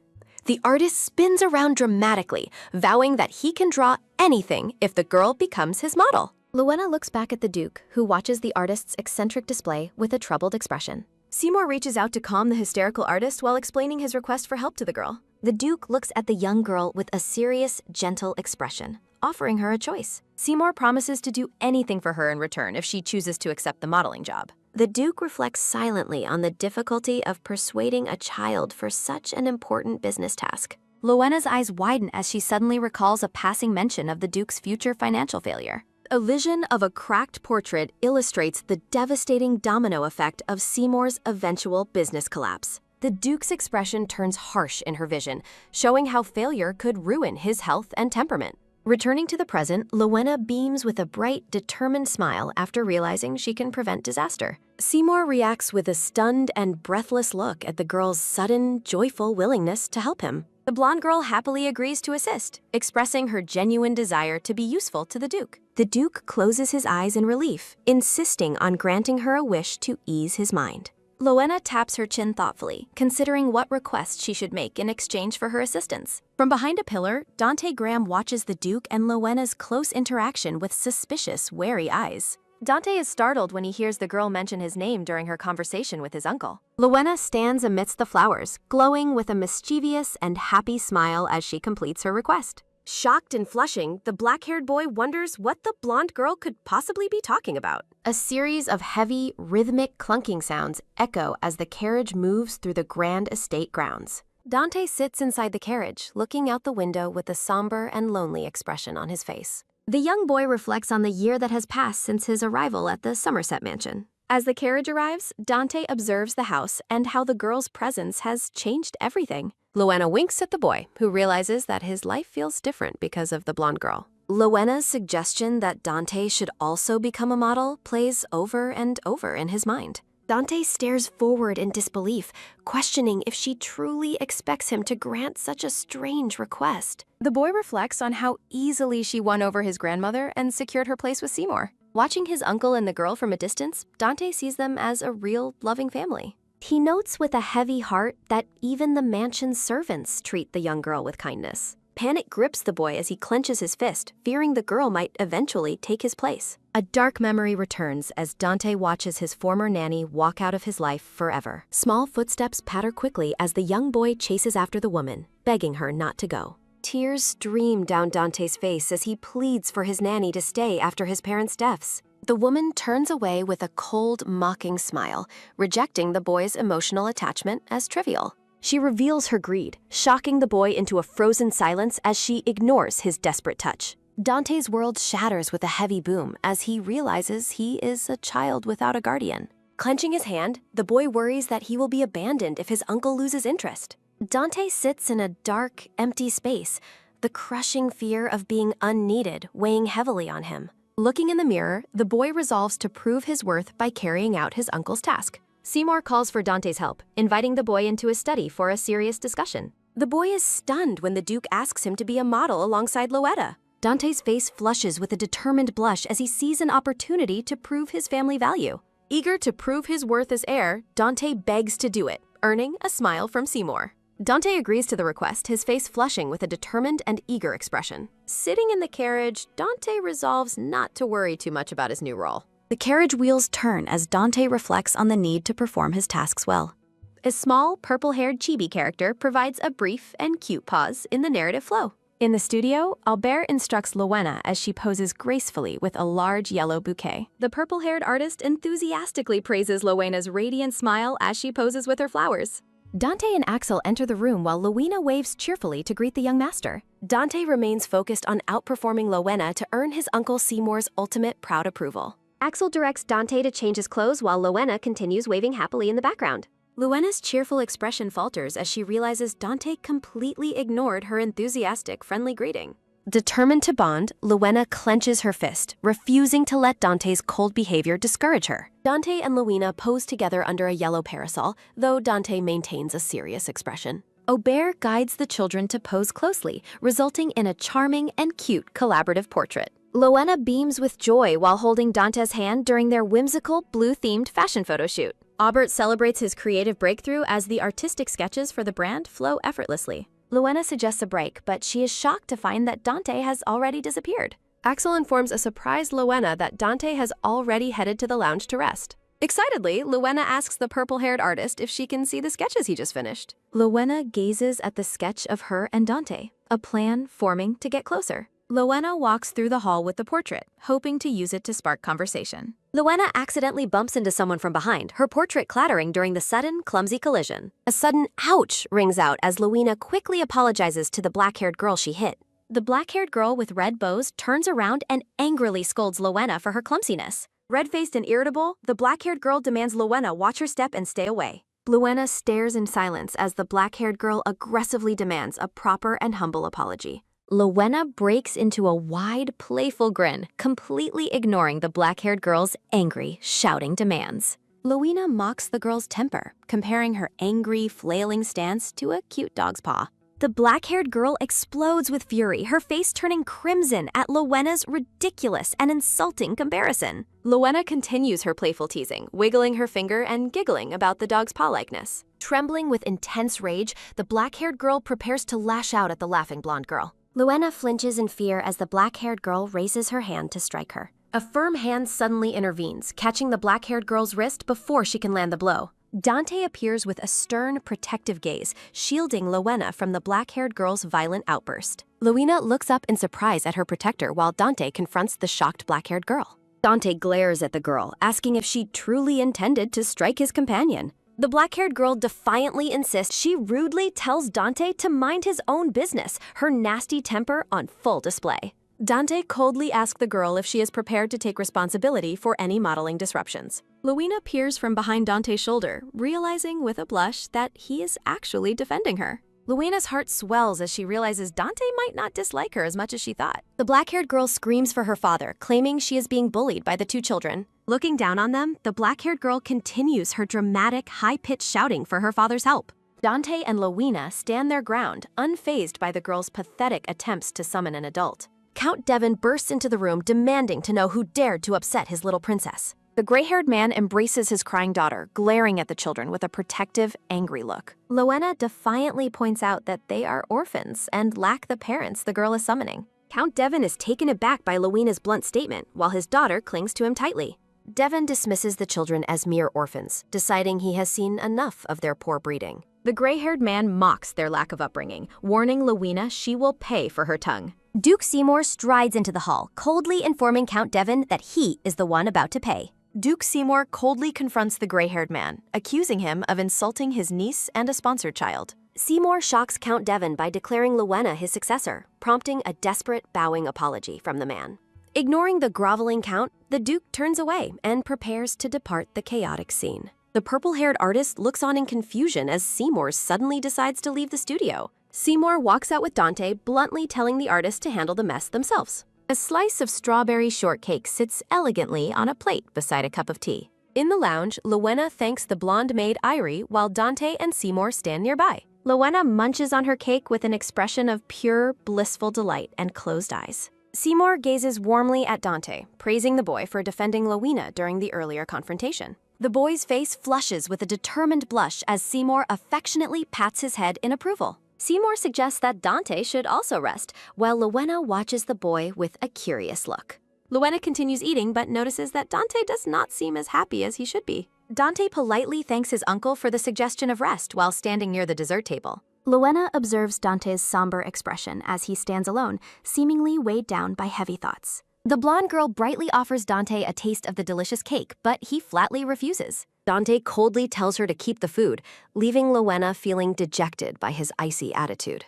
The artist spins around dramatically, vowing that he can draw anything if the girl becomes his model. Luina looks back at the Duke, who watches the artist's eccentric display with a troubled expression. Seymour reaches out to calm the hysterical artist while explaining his request for help to the girl. The Duke looks at the young girl with a serious, gentle expression, offering her a choice. Seymour promises to do anything for her in return if she chooses to accept the modeling job. The Duke reflects silently on the difficulty of persuading a child for such an important business task. Luina's eyes widen as she suddenly recalls a passing mention of the Duke's future financial failure. A vision of a cracked portrait illustrates the devastating domino effect of Seymour's eventual business collapse. The Duke's expression turns harsh in her vision, showing how failure could ruin his health and temperament. Returning to the present, Luina beams with a bright, determined smile after realizing she can prevent disaster. Seymour reacts with a stunned and breathless look at the girl's sudden, joyful willingness to help him. The blonde girl happily agrees to assist, expressing her genuine desire to be useful to the Duke. The Duke closes his eyes in relief, insisting on granting her a wish to ease his mind. Luina taps her chin thoughtfully, considering what request she should make in exchange for her assistance. From behind a pillar, Dante Graham watches the Duke and Luina's close interaction with suspicious, wary eyes. Dante is startled when he hears the girl mention his name during her conversation with his uncle. Luina stands amidst the flowers, glowing with a mischievous and happy smile as she completes her request. Shocked and flushing, the black-haired boy wonders what the blonde girl could possibly be talking about. A series of heavy, rhythmic clunking sounds echo as the carriage moves through the grand estate grounds. Dante sits inside the carriage, looking out the window with a somber and lonely expression on his face. The young boy reflects on the year that has passed since his arrival at the Somerset mansion. As the carriage arrives, Dante observes the house and how the girl's presence has changed everything. Luina winks at the boy, who realizes that his life feels different because of the blonde girl. Luina's suggestion that Dante should also become a model plays over and over in his mind. Dante stares forward in disbelief, questioning if she truly expects him to grant such a strange request. The boy reflects on how easily she won over his grandmother and secured her place with Seymour. Watching his uncle and the girl from a distance, Dante sees them as a real, loving family. He notes with a heavy heart that even the mansion's servants treat the young girl with kindness. Panic grips the boy as he clenches his fist, fearing the girl might eventually take his place. A dark memory returns as Dante watches his former nanny walk out of his life forever. Small footsteps patter quickly as the young boy chases after the woman, begging her not to go. Tears stream down Dante's face as he pleads for his nanny to stay after his parents' deaths. The woman turns away with a cold, mocking smile, rejecting the boy's emotional attachment as trivial. She reveals her greed, shocking the boy into a frozen silence as she ignores his desperate touch. Dante's world shatters with a heavy boom as he realizes he is a child without a guardian. Clenching his hand, the boy worries that he will be abandoned if his uncle loses interest. Dante sits in a dark, empty space, the crushing fear of being unneeded weighing heavily on him. Looking in the mirror, the boy resolves to prove his worth by carrying out his uncle's task. Seymour calls for Dante's help, inviting the boy into his study for a serious discussion. The boy is stunned when the Duke asks him to be a model alongside Luina. Dante's face flushes with a determined blush as he sees an opportunity to prove his family value. Eager to prove his worth as heir, Dante begs to do it, earning a smile from Seymour. Dante agrees to the request, his face flushing with a determined and eager expression. Sitting in the carriage, Dante resolves not to worry too much about his new role. The carriage wheels turn as Dante reflects on the need to perform his tasks well. A small, purple-haired chibi character provides a brief and cute pause in the narrative flow. In the studio, Albert instructs Luina as she poses gracefully with a large yellow bouquet. The purple-haired artist enthusiastically praises Luina's radiant smile as she poses with her flowers. Dante and Axel enter the room while Luina waves cheerfully to greet the young master. Dante remains focused on outperforming Luina to earn his uncle Seymour's ultimate proud approval. Axel directs Dante to change his clothes while Luina continues waving happily in the background. Luina's cheerful expression falters as she realizes Dante completely ignored her enthusiastic, friendly greeting. Determined to bond, Luina clenches her fist, refusing to let Dante's cold behavior discourage her. Dante and Luina pose together under a yellow parasol, though Dante maintains a serious expression. Aubert guides the children to pose closely, resulting in a charming and cute collaborative portrait. Luina beams with joy while holding Dante's hand during their whimsical, blue-themed fashion photo shoot. Aubert celebrates his creative breakthrough as the artistic sketches for the brand flow effortlessly. Luina suggests a break, but she is shocked to find that Dante has already disappeared. Axel informs a surprised Luina that Dante has already headed to the lounge to rest. Excitedly, Luina asks the purple-haired artist if she can see the sketches he just finished. Luina gazes at the sketch of her and Dante, a plan forming to get closer. Luina walks through the hall with the portrait, hoping to use it to spark conversation. Luina accidentally bumps into someone from behind, her portrait clattering during the sudden, clumsy collision. A sudden ouch rings out as Luina quickly apologizes to the black-haired girl she hit. The black-haired girl with red bows turns around and angrily scolds Luina for her clumsiness. Red-faced and irritable, the black-haired girl demands Luina watch her step and stay away. Luina stares in silence as the black-haired girl aggressively demands a proper and humble apology. Luina breaks into a wide, playful grin, completely ignoring the black-haired girl's angry, shouting demands. Luina mocks the girl's temper, comparing her angry, flailing stance to a cute dog's paw. The black-haired girl explodes with fury, her face turning crimson at Luina's ridiculous and insulting comparison. Luina continues her playful teasing, wiggling her finger and giggling about the dog's paw-likeness. Trembling with intense rage, the black-haired girl prepares to lash out at the laughing blonde girl. Luina flinches in fear as the black-haired girl raises her hand to strike her. A firm hand suddenly intervenes, catching the black-haired girl's wrist before she can land the blow. Dante appears with a stern, protective gaze, shielding Luina from the black-haired girl's violent outburst. Luina looks up in surprise at her protector while Dante confronts the shocked black-haired girl. Dante glares at the girl, asking if she truly intended to strike his companion. The black-haired girl defiantly insists she rudely tells Dante to mind his own business, her nasty temper on full display. Dante coldly asks the girl if she is prepared to take responsibility for any modeling disruptions. Luina peers from behind Dante's shoulder, realizing with a blush that he is actually defending her. Luina's heart swells as she realizes Dante might not dislike her as much as she thought. The black-haired girl screams for her father, claiming she is being bullied by the two children. Looking down on them, the black-haired girl continues her dramatic, high-pitched shouting for her father's help. Dante and Luina stand their ground, unfazed by the girl's pathetic attempts to summon an adult. Count Devon bursts into the room demanding to know who dared to upset his little princess. The gray-haired man embraces his crying daughter, glaring at the children with a protective, angry look. Luina defiantly points out that they are orphans and lack the parents the girl is summoning. Count Devon is taken aback by Luina's blunt statement, while his daughter clings to him tightly. Devon dismisses the children as mere orphans, deciding he has seen enough of their poor breeding. The gray-haired man mocks their lack of upbringing, warning Luina she will pay for her tongue. Duke Seymour strides into the hall, coldly informing Count Devon that he is the one about to pay. Duke Seymour coldly confronts the gray-haired man, accusing him of insulting his niece and a sponsored child. Seymour shocks Count Devon by declaring Luina his successor, prompting a desperate bowing apology from the man. Ignoring the groveling Count, the Duke turns away and prepares to depart the chaotic scene. The purple-haired artist looks on in confusion as Seymour suddenly decides to leave the studio. Seymour walks out with Dante, bluntly telling the artist to handle the mess themselves. A slice of strawberry shortcake sits elegantly on a plate beside a cup of tea. In the lounge, Luina thanks the blonde maid Irie while Dante and Seymour stand nearby. Luina munches on her cake with an expression of pure, blissful delight and closed eyes. Seymour gazes warmly at Dante, praising the boy for defending Luina during the earlier confrontation. The boy's face flushes with a determined blush as Seymour affectionately pats his head in approval. Seymour suggests that Dante should also rest, while Luina watches the boy with a curious look. Luina continues eating but notices that Dante does not seem as happy as he should be. Dante politely thanks his uncle for the suggestion of rest while standing near the dessert table. Luina observes Dante's somber expression as he stands alone, seemingly weighed down by heavy thoughts. The blonde girl brightly offers Dante a taste of the delicious cake, but he flatly refuses. Dante coldly tells her to keep the food, leaving Luina feeling dejected by his icy attitude.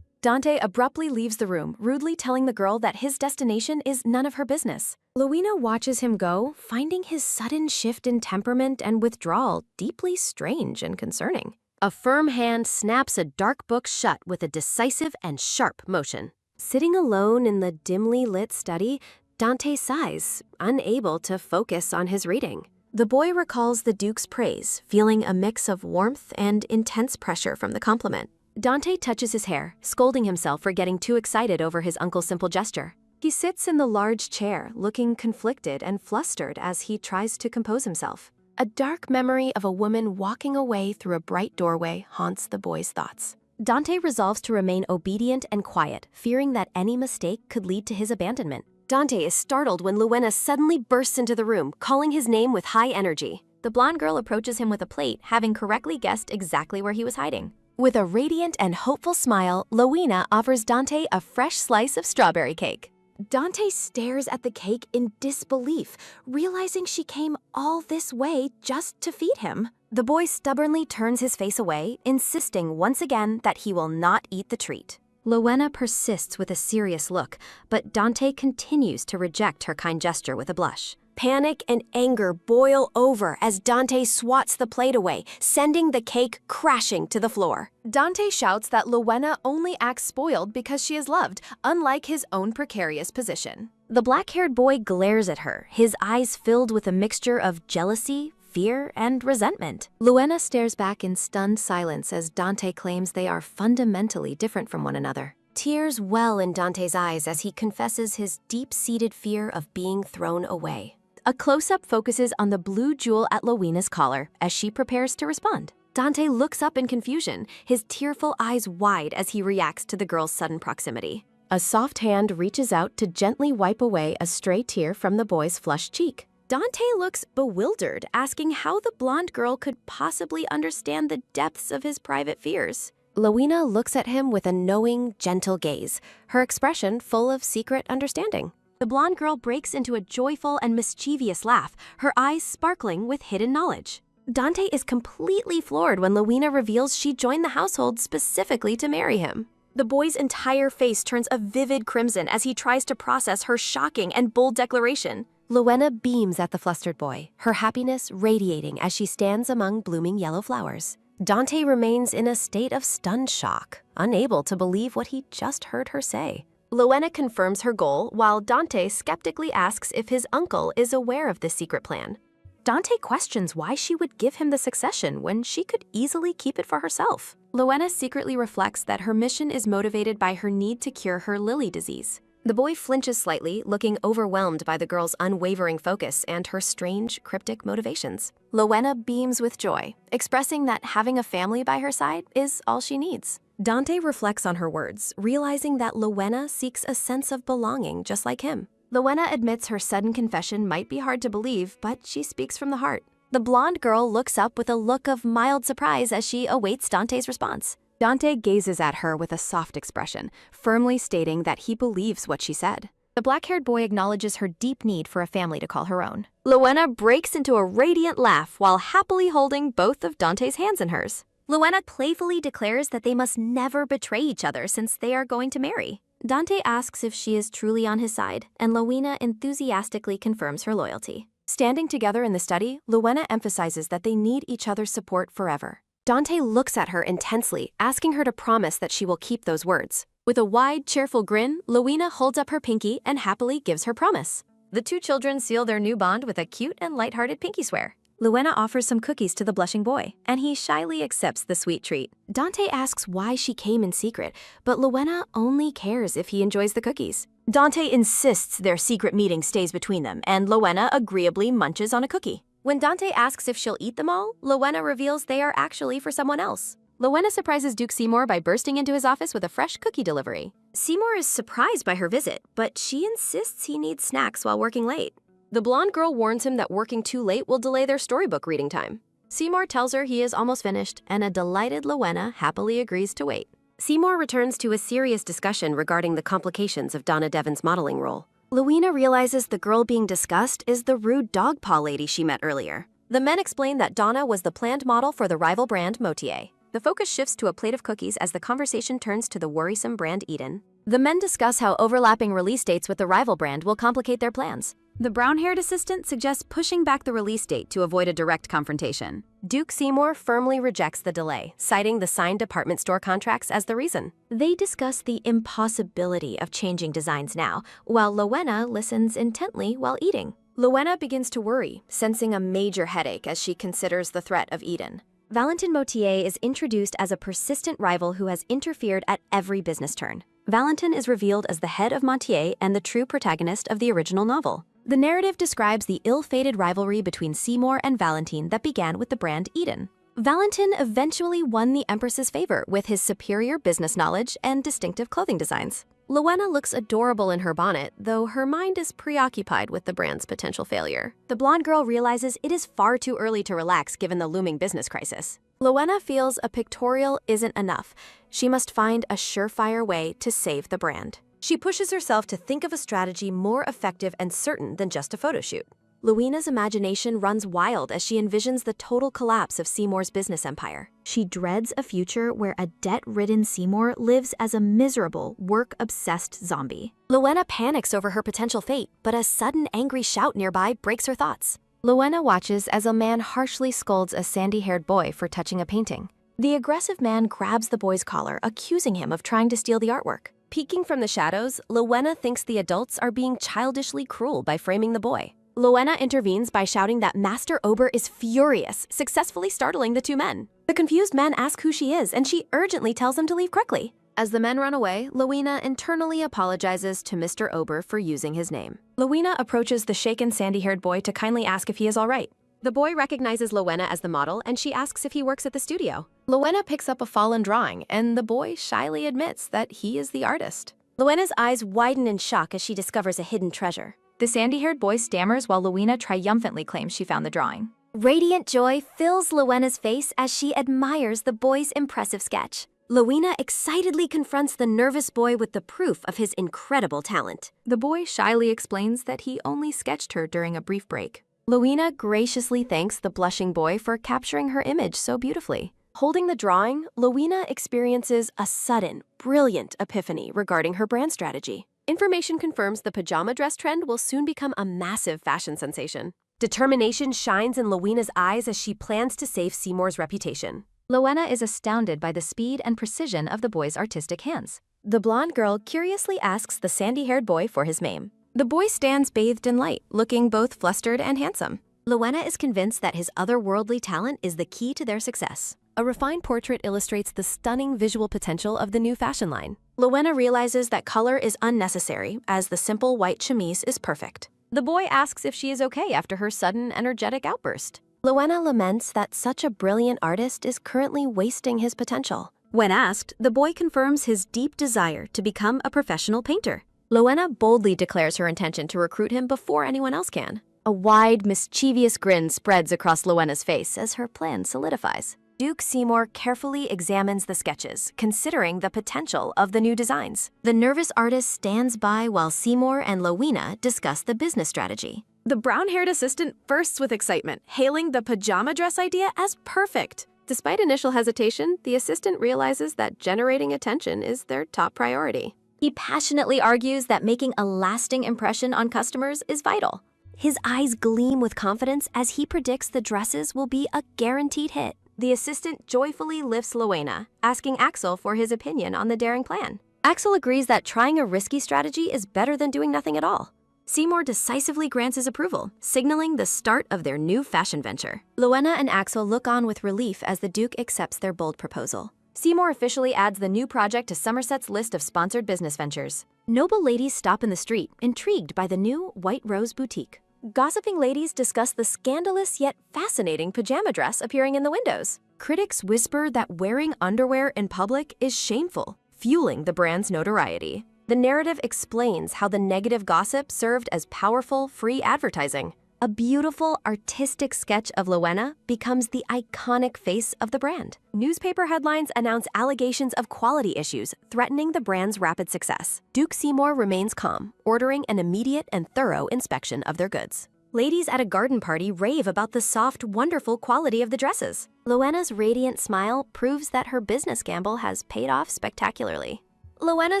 Dante abruptly leaves the room, rudely telling the girl that his destination is none of her business. Luina watches him go, finding his sudden shift in temperament and withdrawal deeply strange and concerning. A firm hand snaps a dark book shut with a decisive and sharp motion. Sitting alone in the dimly lit study, Dante sighs, unable to focus on his reading. The boy recalls the Duke's praise, feeling a mix of warmth and intense pressure from the compliment. Dante touches his hair, scolding himself for getting too excited over his uncle's simple gesture. He sits in the large chair, looking conflicted and flustered as he tries to compose himself. A dark memory of a woman walking away through a bright doorway haunts the boy's thoughts. Dante resolves to remain obedient and quiet, fearing that any mistake could lead to his abandonment. Dante is startled when Luina suddenly bursts into the room, calling his name with high energy. The blonde girl approaches him with a plate, having correctly guessed exactly where he was hiding. With a radiant and hopeful smile, Luina offers Dante a fresh slice of strawberry cake. Dante stares at the cake in disbelief, realizing she came all this way just to feed him. The boy stubbornly turns his face away, insisting once again that he will not eat the treat. Luina persists with a serious look, but Dante continues to reject her kind gesture with a blush. Panic and anger boil over as Dante swats the plate away, sending the cake crashing to the floor. Dante shouts that Luina only acts spoiled because she is loved, unlike his own precarious position. The black-haired boy glares at her, his eyes filled with a mixture of jealousy, fear, and resentment. Luina stares back in stunned silence as Dante claims they are fundamentally different from one another. Tears well in Dante's eyes as he confesses his deep-seated fear of being thrown away. A close-up focuses on the blue jewel at Luina's collar as she prepares to respond. Dante looks up in confusion, his tearful eyes wide as he reacts to the girl's sudden proximity. A soft hand reaches out to gently wipe away a stray tear from the boy's flushed cheek. Dante looks bewildered, asking how the blonde girl could possibly understand the depths of his private fears. Luina looks at him with a knowing, gentle gaze, her expression full of secret understanding. The blonde girl breaks into a joyful and mischievous laugh, her eyes sparkling with hidden knowledge. Dante is completely floored when Luina reveals she joined the household specifically to marry him. The boy's entire face turns a vivid crimson as he tries to process her shocking and bold declaration. Luina beams at the flustered boy, her happiness radiating as she stands among blooming yellow flowers. Dante remains in a state of stunned shock, unable to believe what he just heard her say. Luina confirms her goal, while Dante skeptically asks if his uncle is aware of this secret plan. Dante questions why she would give him the succession when she could easily keep it for herself. Luina secretly reflects that her mission is motivated by her need to cure her Lily disease. The boy flinches slightly, looking overwhelmed by the girl's unwavering focus and her strange, cryptic motivations. Luina beams with joy, expressing that having a family by her side is all she needs. Dante reflects on her words, realizing that Luina seeks a sense of belonging just like him. Luina admits her sudden confession might be hard to believe, but she speaks from the heart. The blonde girl looks up with a look of mild surprise as she awaits Dante's response. Dante gazes at her with a soft expression, firmly stating that he believes what she said. The black-haired boy acknowledges her deep need for a family to call her own. Luina breaks into a radiant laugh while happily holding both of Dante's hands in hers. Luina playfully declares that they must never betray each other since they are going to marry. Dante asks if she is truly on his side, and Luina enthusiastically confirms her loyalty. Standing together in the study, Luina emphasizes that they need each other's support forever. Dante looks at her intensely, asking her to promise that she will keep those words. With a wide, cheerful grin, Luina holds up her pinky and happily gives her promise. The two children seal their new bond with a cute and lighthearted pinky swear. Luina offers some cookies to the blushing boy, and he shyly accepts the sweet treat. Dante asks why she came in secret, but Luina only cares if he enjoys the cookies. Dante insists their secret meeting stays between them, and Luina agreeably munches on a cookie. When Dante asks if she'll eat them all, Luina reveals they are actually for someone else. Luina surprises Duke Seymour by bursting into his office with a fresh cookie delivery. Seymour is surprised by her visit, but she insists he needs snacks while working late. The blonde girl warns him that working too late will delay their storybook reading time. Seymour tells her he is almost finished, and a delighted Luina happily agrees to wait. Seymour returns to a serious discussion regarding the complications of Donna Devon's modeling role. Luina realizes the girl being discussed is the rude dog paw lady she met earlier. The men explain that Donna was the planned model for the rival brand Motier. The focus shifts to a plate of cookies as the conversation turns to the worrisome brand Eden. The men discuss how overlapping release dates with the rival brand will complicate their plans. The brown-haired assistant suggests pushing back the release date to avoid a direct confrontation. Duke Seymour firmly rejects the delay, citing the signed department store contracts as the reason. They discuss the impossibility of changing designs now, while Luina listens intently while eating. Luina begins to worry, sensing a major headache as she considers the threat of Eden. Valentin Motier is introduced as a persistent rival who has interfered at every business turn. Valentin is revealed as the head of Motier and the true protagonist of the original novel. The narrative describes the ill-fated rivalry between Seymour and Valentin that began with the brand Eden. Valentin eventually won the Empress's favor with his superior business knowledge and distinctive clothing designs. Luina looks adorable in her bonnet, though her mind is preoccupied with the brand's potential failure. The blonde girl realizes it is far too early to relax given the looming business crisis. Luina feels a pictorial isn't enough. She must find a surefire way to save the brand. She pushes herself to think of a strategy more effective and certain than just a photo shoot. Luina's imagination runs wild as she envisions the total collapse of Seymour's business empire. She dreads a future where a debt-ridden Seymour lives as a miserable, work-obsessed zombie. Luina panics over her potential fate, but a sudden angry shout nearby breaks her thoughts. Luina watches as a man harshly scolds a sandy-haired boy for touching a painting. The aggressive man grabs the boy's collar, accusing him of trying to steal the artwork. Peeking from the shadows, Luina thinks the adults are being childishly cruel by framing the boy. Luina intervenes by shouting that Master Ober is furious, successfully startling the two men. The confused men ask who she is, and she urgently tells them to leave quickly. As the men run away, Luina internally apologizes to Mr. Ober for using his name. Luina approaches the shaken sandy-haired boy to kindly ask if he is all right. The boy recognizes Luina as the model, and she asks if he works at the studio. Luina picks up a fallen drawing, and the boy shyly admits that he is the artist. Luina's eyes widen in shock as she discovers a hidden treasure. The sandy-haired boy stammers while Luina triumphantly claims she found the drawing. Radiant joy fills Luina's face as she admires the boy's impressive sketch. Luina excitedly confronts the nervous boy with the proof of his incredible talent. The boy shyly explains that he only sketched her during a brief break. Luina graciously thanks the blushing boy for capturing her image so beautifully. Holding the drawing, Luina experiences a sudden, brilliant epiphany regarding her brand strategy. Information confirms the pajama dress trend will soon become a massive fashion sensation. Determination shines in Luina's eyes as she plans to save Seymour's reputation. Luina is astounded by the speed and precision of the boy's artistic hands. The blonde girl curiously asks the sandy-haired boy for his name. The boy stands bathed in light, looking both flustered and handsome. Luina is convinced that his otherworldly talent is the key to their success. A refined portrait illustrates the stunning visual potential of the new fashion line. Luina realizes that color is unnecessary, as the simple white chemise is perfect. The boy asks if she is okay after her sudden, energetic outburst. Luina laments that such a brilliant artist is currently wasting his potential. When asked, the boy confirms his deep desire to become a professional painter. Luina boldly declares her intention to recruit him before anyone else can. A wide, mischievous grin spreads across Luina's face as her plan solidifies. Duke Seymour carefully examines the sketches, considering the potential of the new designs. The nervous artist stands by while Seymour and Luina discuss the business strategy. The brown-haired assistant bursts with excitement, hailing the pajama dress idea as perfect. Despite initial hesitation, the assistant realizes that generating attention is their top priority. He passionately argues that making a lasting impression on customers is vital. His eyes gleam with confidence as he predicts the dresses will be a guaranteed hit. The assistant joyfully lifts Luina, asking Axel for his opinion on the daring plan. Axel agrees that trying a risky strategy is better than doing nothing at all. Seymour decisively grants his approval, signaling the start of their new fashion venture. Luina and Axel look on with relief as the Duke accepts their bold proposal. Seymour officially adds the new project to Somerset's list of sponsored business ventures. Noble ladies stop in the street, intrigued by the new White Rose boutique. Gossiping ladies discuss the scandalous yet fascinating pajama dress appearing in the windows. Critics whisper that wearing underwear in public is shameful, fueling the brand's notoriety. The narrative explains how the negative gossip served as powerful, free advertising. A beautiful, artistic sketch of Luina becomes the iconic face of the brand. Newspaper headlines announce allegations of quality issues threatening the brand's rapid success. Duke Seymour remains calm, ordering an immediate and thorough inspection of their goods. Ladies at a garden party rave about the soft, wonderful quality of the dresses. Luina's radiant smile proves that her business gamble has paid off spectacularly. Luina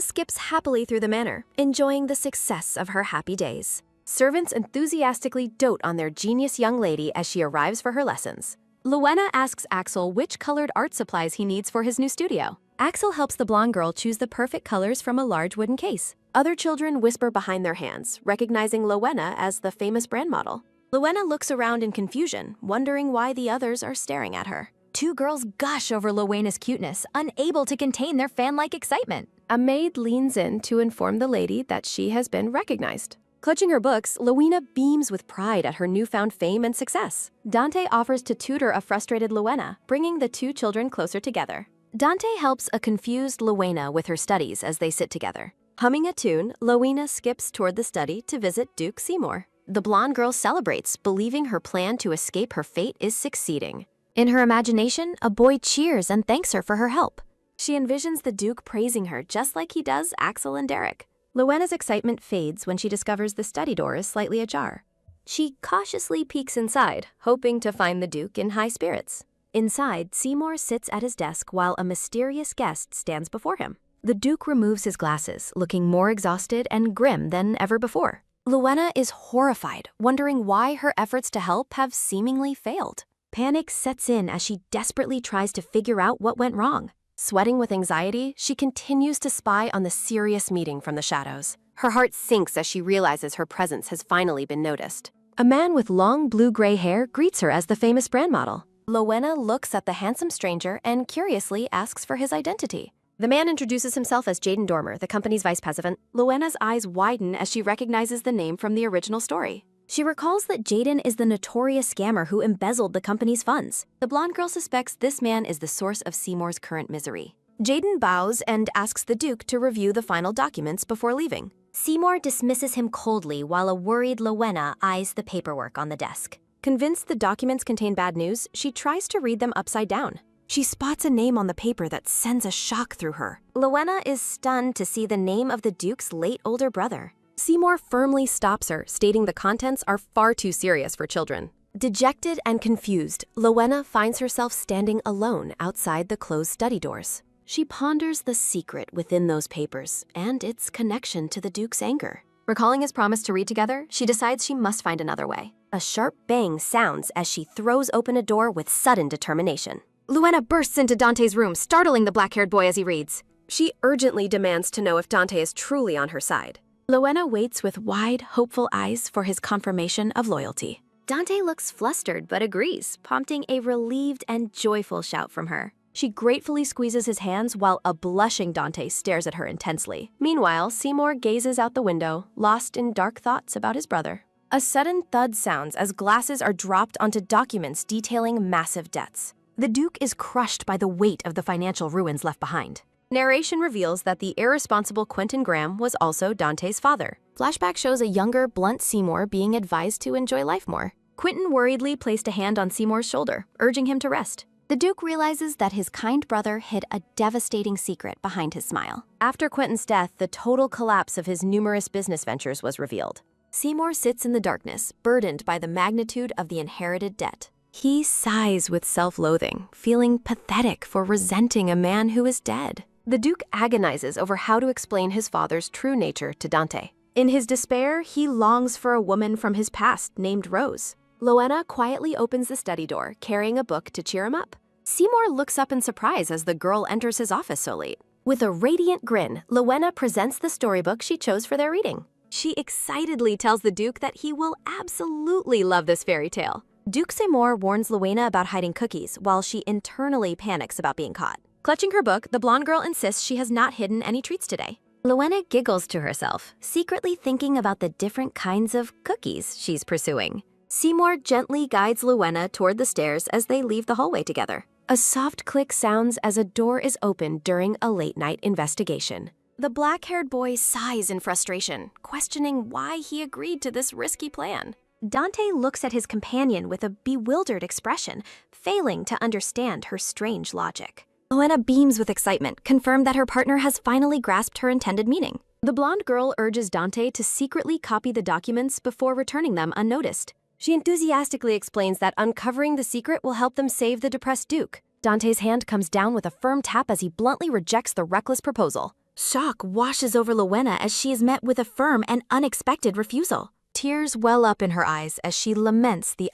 skips happily through the manor, enjoying the success of her happy days. Servants enthusiastically dote on their genius young lady as she arrives for her lessons. Luina asks Axel which colored art supplies he needs for his new studio. Axel helps the blonde girl choose the perfect colors from a large wooden case. Other children whisper behind their hands, recognizing Luina as the famous brand model. Luina looks around in confusion, wondering why the others are staring at her. Two girls gush over Luina's cuteness, unable to contain their fan-like excitement. A maid leans in to inform the lady that she has been recognized. Clutching her books, Luina beams with pride at her newfound fame and success. Dante offers to tutor a frustrated Luina, bringing the two children closer together. Dante helps a confused Luina with her studies as they sit together. Humming a tune, Luina skips toward the study to visit Duke Seymour. The blonde girl celebrates, believing her plan to escape her fate is succeeding. In her imagination, a boy cheers and thanks her for her help. She envisions the Duke praising her just like he does Axel and Derek. Luina's excitement fades when she discovers the study door is slightly ajar. She cautiously peeks inside, hoping to find the Duke in high spirits. Inside, Seymour sits at his desk while a mysterious guest stands before him. The Duke removes his glasses, looking more exhausted and grim than ever before. Luina is horrified, wondering why her efforts to help have seemingly failed. Panic sets in as she desperately tries to figure out what went wrong. Sweating with anxiety, she continues to spy on the serious meeting from the shadows. Her heart sinks as she realizes her presence has finally been noticed. A man with long blue-gray hair greets her as the famous brand model. Luina looks at the handsome stranger and curiously asks for his identity. The man introduces himself as Jaden Dormer, the company's vice president. Luina's eyes widen as she recognizes the name from the original story. She recalls that Jaden is the notorious scammer who embezzled the company's funds. The blonde girl suspects this man is the source of Seymour's current misery. Jaden bows and asks the Duke to review the final documents before leaving. Seymour dismisses him coldly while a worried Luina eyes the paperwork on the desk. Convinced the documents contain bad news, she tries to read them upside down. She spots a name on the paper that sends a shock through her. Luina is stunned to see the name of the Duke's late older brother. Seymour firmly stops her, stating the contents are far too serious for children. Dejected and confused, Luina finds herself standing alone outside the closed study doors. She ponders the secret within those papers and its connection to the Duke's anger. Recalling his promise to read together, she decides she must find another way. A sharp bang sounds as she throws open a door with sudden determination. Luina bursts into Dante's room, startling the black-haired boy as he reads. She urgently demands to know if Dante is truly on her side. Luina waits with wide, hopeful eyes for his confirmation of loyalty. Dante looks flustered but agrees, prompting a relieved and joyful shout from her. She gratefully squeezes his hands while a blushing Dante stares at her intensely. Meanwhile, Seymour gazes out the window, lost in dark thoughts about his brother. A sudden thud sounds as glasses are dropped onto documents detailing massive debts. The Duke is crushed by the weight of the financial ruins left behind. Narration reveals that the irresponsible Quentin Graham was also Dante's father. Flashback shows a younger, blunt Seymour being advised to enjoy life more. Quentin worriedly placed a hand on Seymour's shoulder, urging him to rest. The Duke realizes that his kind brother hid a devastating secret behind his smile. After Quentin's death, the total collapse of his numerous business ventures was revealed. Seymour sits in the darkness, burdened by the magnitude of the inherited debt. He sighs with self-loathing, feeling pathetic for resenting a man who is dead. The Duke agonizes over how to explain his father's true nature to Dante. In his despair, he longs for a woman from his past named Rose. Luina quietly opens the study door, carrying a book to cheer him up. Seymour looks up in surprise as the girl enters his office so late. With a radiant grin, Luina presents the storybook she chose for their reading. She excitedly tells the Duke that he will absolutely love this fairy tale. Duke Seymour warns Luina about hiding cookies, while she internally panics about being caught. Clutching her book, the blonde girl insists she has not hidden any treats today. Luina giggles to herself, secretly thinking about the different kinds of cookies she's pursuing. Seymour gently guides Luina toward the stairs as they leave the hallway together. A soft click sounds as a door is opened during a late-night investigation. The black-haired boy sighs in frustration, questioning why he agreed to this risky plan. Dante looks at his companion with a bewildered expression, failing to understand her strange logic. Luina beams with excitement, confirmed that her partner has finally grasped her intended meaning. The blonde girl urges Dante to secretly copy the documents before returning them unnoticed. She enthusiastically explains that uncovering the secret will help them save the depressed Duke. Dante's hand comes down with a firm tap as he bluntly rejects the reckless proposal. Shock washes over Luina as she is met with a firm and unexpected refusal. Tears well up in her eyes as she laments the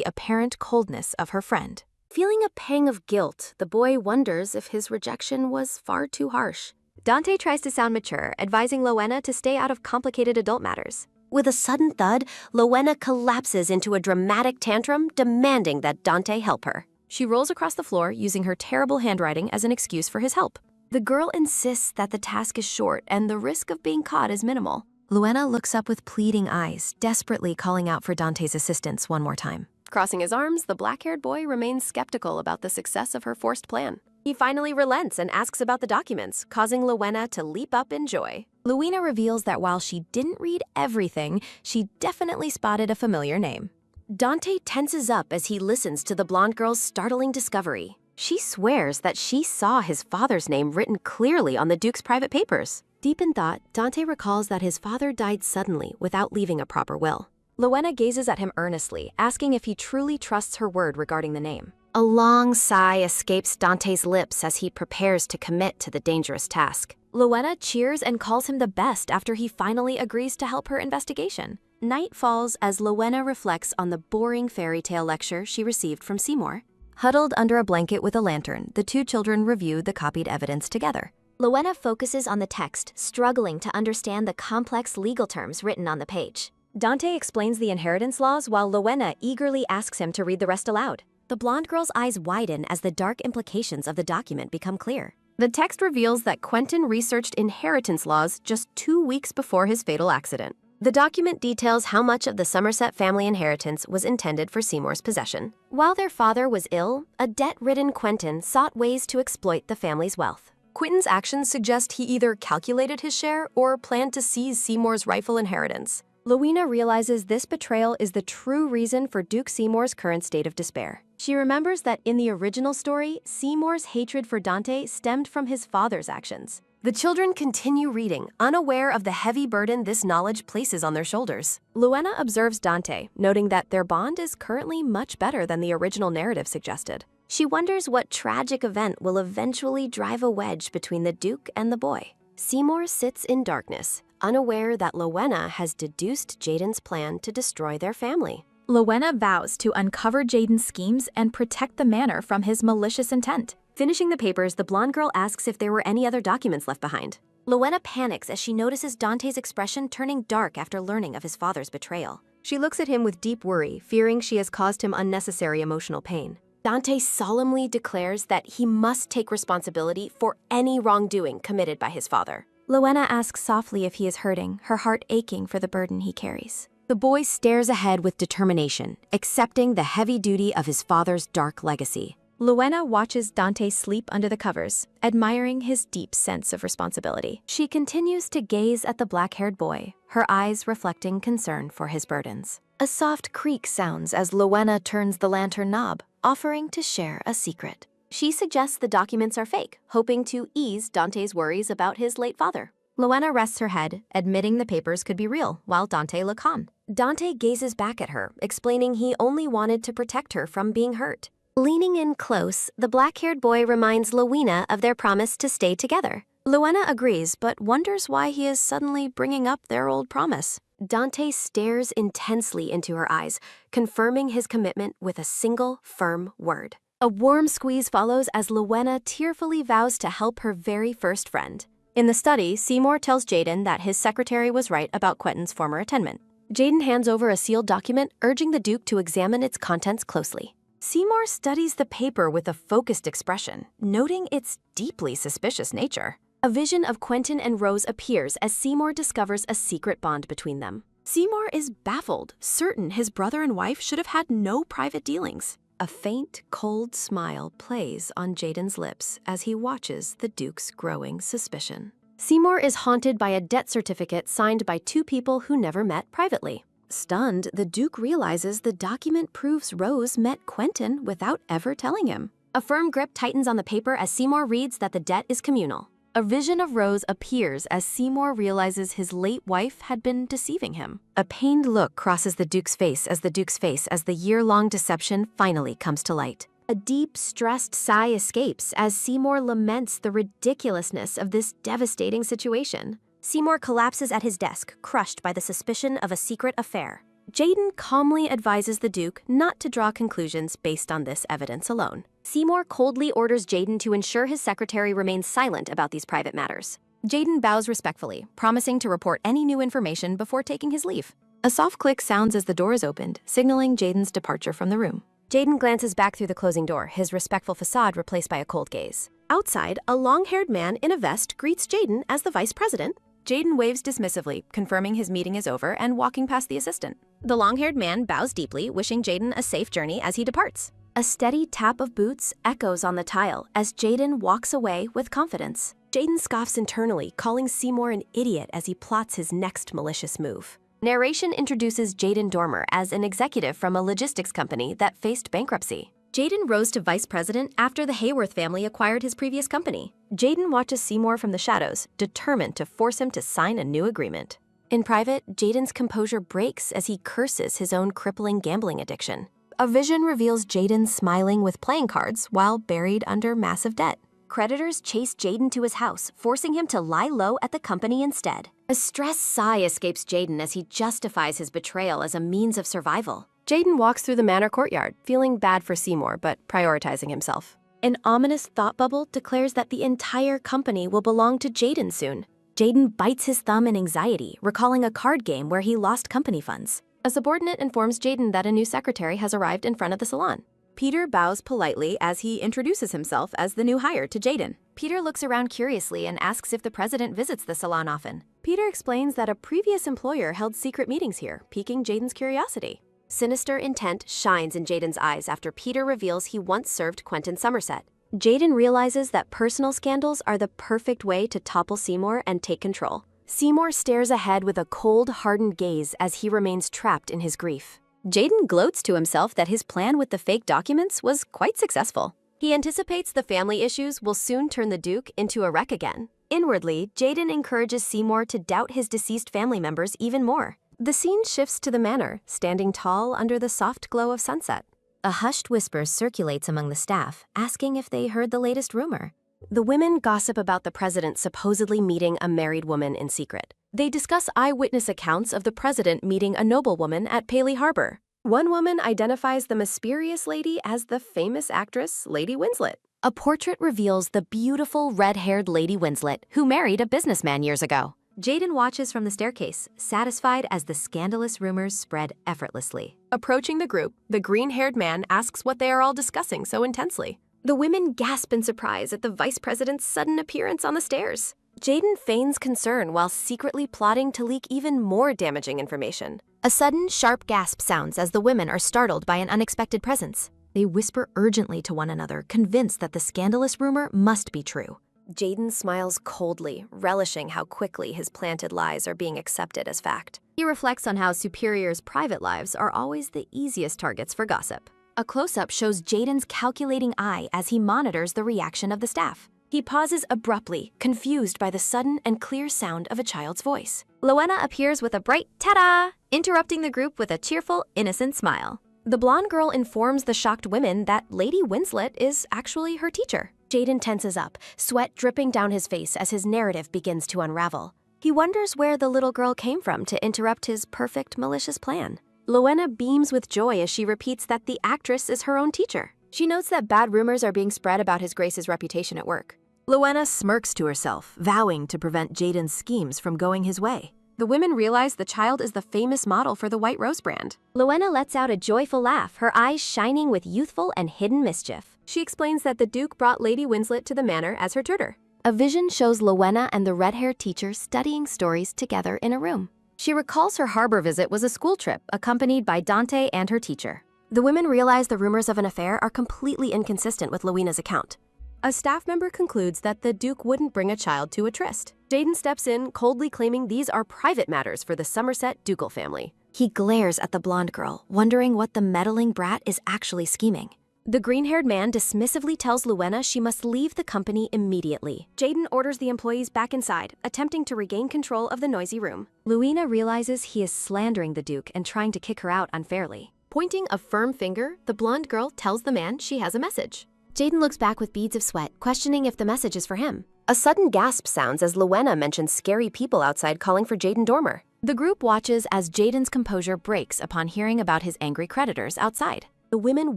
apparent coldness of her friend. Feeling a pang of guilt, the boy wonders if his rejection was far too harsh. Dante tries to sound mature, advising Luina to stay out of complicated adult matters. With a sudden thud, Luina collapses into a dramatic tantrum, demanding that Dante help her. She rolls across the floor, using her terrible handwriting as an excuse for his help. The girl insists that the task is short and the risk of being caught is minimal. Luina looks up with pleading eyes, desperately calling out for Dante's assistance one more time. Crossing his arms, the black-haired boy remains skeptical about the success of her forced plan. He finally relents and asks about the documents, causing Luina to leap up in joy. Luina reveals that while she didn't read everything, she definitely spotted a familiar name. Dante tenses up as he listens to the blonde girl's startling discovery. She swears that she saw his father's name written clearly on the Duke's private papers. Deep in thought, Dante recalls that his father died suddenly without leaving a proper will. Luina gazes at him earnestly, asking if he truly trusts her word regarding the name. A long sigh escapes Dante's lips as he prepares to commit to the dangerous task. Luina cheers and calls him the best after he finally agrees to help her investigation. Night falls as Luina reflects on the boring fairy tale lecture she received from Seymour. Huddled under a blanket with a lantern, the two children review the copied evidence together. Luina focuses on the text, struggling to understand the complex legal terms written on the page. Dante explains the inheritance laws while Luina eagerly asks him to read the rest aloud. The blonde girl's eyes widen as the dark implications of the document become clear. The text reveals that Quentin researched inheritance laws just 2 weeks before his fatal accident. The document details how much of the Somerset family inheritance was intended for Seymour's possession. While their father was ill, a debt-ridden Quentin sought ways to exploit the family's wealth. Quentin's actions suggest he either calculated his share or planned to seize Seymour's rightful inheritance. Luina realizes this betrayal is the true reason for Duke Seymour's current state of despair. She remembers that in the original story, Seymour's hatred for Dante stemmed from his father's actions. The children continue reading, unaware of the heavy burden this knowledge places on their shoulders. Luina observes Dante, noting that their bond is currently much better than the original narrative suggested. She wonders what tragic event will eventually drive a wedge between the Duke and the boy. Seymour sits in darkness, unaware that Luina has deduced Jaden's plan to destroy their family. Luina vows to uncover Jaden's schemes and protect the manor from his malicious intent. Finishing the papers, the blonde girl asks if there were any other documents left behind. Luina panics as she notices Dante's expression turning dark after learning of his father's betrayal. She looks at him with deep worry, fearing she has caused him unnecessary emotional pain. Dante solemnly declares that he must take responsibility for any wrongdoing committed by his father. Luina asks softly if he is hurting, her heart aching for the burden he carries. The boy stares ahead with determination, accepting the heavy duty of his father's dark legacy. Luina watches Dante sleep under the covers, admiring his deep sense of responsibility. She continues to gaze at the black-haired boy, her eyes reflecting concern for his burdens. A soft creak sounds as Luina turns the lantern knob, offering to share a secret. She suggests the documents are fake, hoping to ease Dante's worries about his late father. Luina rests her head, admitting the papers could be real, while Dante looks calm. Dante gazes back at her, explaining he only wanted to protect her from being hurt. Leaning in close, the black-haired boy reminds Luina of their promise to stay together. Luina agrees, but wonders why he is suddenly bringing up their old promise. Dante stares intensely into her eyes, confirming his commitment with a single, firm word. A warm squeeze follows as Luina tearfully vows to help her very first friend. In the study, Seymour tells Jaden that his secretary was right about Quentin's former attendant. Jaden hands over a sealed document, urging the Duke to examine its contents closely. Seymour studies the paper with a focused expression, noting its deeply suspicious nature. A vision of Quentin and Rose appears as Seymour discovers a secret bond between them. Seymour is baffled, certain his brother and wife should have had no private dealings. A faint, cold smile plays on Jaden's lips as he watches the Duke's growing suspicion. Seymour is haunted by a debt certificate signed by two people who never met privately. Stunned, the Duke realizes the document proves Rose met Quentin without ever telling him. A firm grip tightens on the paper as Seymour reads that the debt is communal. A vision of Rose appears as Seymour realizes his late wife had been deceiving him. A pained look crosses the Duke's face as the year-long deception finally comes to light. A deep, stressed sigh escapes as Seymour laments the ridiculousness of this devastating situation. Seymour collapses at his desk, crushed by the suspicion of a secret affair. Jaden calmly advises the Duke not to draw conclusions based on this evidence alone. Seymour coldly orders Jaden to ensure his secretary remains silent about these private matters. Jaden bows respectfully, promising to report any new information before taking his leave. A soft click sounds as the door is opened, signaling Jaden's departure from the room. Jaden glances back through the closing door, his respectful facade replaced by a cold gaze. Outside, a long-haired man in a vest greets Jaden as the vice president. Jaden waves dismissively, confirming his meeting is over and walking past the assistant. The long-haired man bows deeply, wishing Jaden a safe journey as he departs. A steady tap of boots echoes on the tile as Jaden walks away with confidence. Jaden scoffs internally, calling Seymour an idiot as he plots his next malicious move. Narration introduces Jaden Dormer as an executive from a logistics company that faced bankruptcy. Jaden rose to vice president after the Hayworth family acquired his previous company. Jaden watches Seymour from the shadows, determined to force him to sign a new agreement. In private, Jaden's composure breaks as he curses his own crippling gambling addiction. A vision reveals Jaden smiling with playing cards while buried under massive debt. Creditors chase Jaden to his house, forcing him to lie low at the company instead. A stressed sigh escapes Jaden as he justifies his betrayal as a means of survival. Jaden walks through the manor courtyard, feeling bad for Seymour but prioritizing himself. An ominous thought bubble declares that the entire company will belong to Jaden soon. Jaden bites his thumb in anxiety, recalling a card game where he lost company funds. A subordinate informs Jaden that a new secretary has arrived in front of the salon. Peter bows politely as he introduces himself as the new hire to Jaden. Peter looks around curiously and asks if the president visits the salon often. Peter explains that a previous employer held secret meetings here, piquing Jaden's curiosity. Sinister intent shines in Jaden's eyes after Peter reveals he once served Quentin Somerset. Jaden realizes that personal scandals are the perfect way to topple Seymour and take control. Seymour stares ahead with a cold, hardened gaze as he remains trapped in his grief. Jaden gloats to himself that his plan with the fake documents was quite successful. He anticipates the family issues will soon turn the Duke into a wreck again. Inwardly, Jaden encourages Seymour to doubt his deceased family members even more. The scene shifts to the manor, standing tall under the soft glow of sunset. A hushed whisper circulates among the staff, asking if they heard the latest rumor. The women gossip about the president supposedly meeting a married woman in secret. They discuss eyewitness accounts of the president meeting a noblewoman at Paley Harbor. One woman identifies the mysterious lady as the famous actress Lady Winslet. A portrait reveals the beautiful red-haired Lady Winslet, who married a businessman years ago. Jaden watches from the staircase, satisfied as the scandalous rumors spread effortlessly. Approaching the group, the green-haired man asks what they are all discussing so intensely. The women gasp in surprise at the vice president's sudden appearance on the stairs. Jaden feigns concern while secretly plotting to leak even more damaging information. A sudden, sharp gasp sounds as the women are startled by an unexpected presence. They whisper urgently to one another, convinced that the scandalous rumor must be true. Jaden smiles coldly, relishing how quickly his planted lies are being accepted as fact. He reflects on how superiors' private lives are always the easiest targets for gossip. A close-up shows Jaden's calculating eye as he monitors the reaction of the staff. He pauses abruptly, confused by the sudden and clear sound of a child's voice. Luina appears with a bright ta-da, interrupting the group with a cheerful, innocent smile. The blonde girl informs the shocked women that Lady Winslet is actually her teacher. Jaden tenses up, sweat dripping down his face as his narrative begins to unravel. He wonders where the little girl came from to interrupt his perfect, malicious plan. Luina beams with joy as she repeats that the actress is her own teacher. She notes that bad rumors are being spread about his Grace's reputation at work. Luina smirks to herself, vowing to prevent Jaden's schemes from going his way. The women realize the child is the famous model for the White Rose brand. Luina lets out a joyful laugh, her eyes shining with youthful and hidden mischief. She explains that the Duke brought Lady Winslet to the manor as her tutor. A vision shows Luina and the red-haired teacher studying stories together in a room. She recalls her harbor visit was a school trip accompanied by Dante and her teacher. The women realize the rumors of an affair are completely inconsistent with Luina's account. A staff member concludes that the Duke wouldn't bring a child to a tryst. Jaden steps in, coldly claiming these are private matters for the Somerset ducal family. He glares at the blonde girl, wondering what the meddling brat is actually scheming. The green-haired man dismissively tells Luina she must leave the company immediately. Jaden orders the employees back inside, attempting to regain control of the noisy room. Luina realizes he is slandering the Duke and trying to kick her out unfairly. Pointing a firm finger, the blonde girl tells the man she has a message. Jaden looks back with beads of sweat, questioning if the message is for him. A sudden gasp sounds as Luina mentions scary people outside calling for Jaden Dormer. The group watches as Jaden's composure breaks upon hearing about his angry creditors outside. The women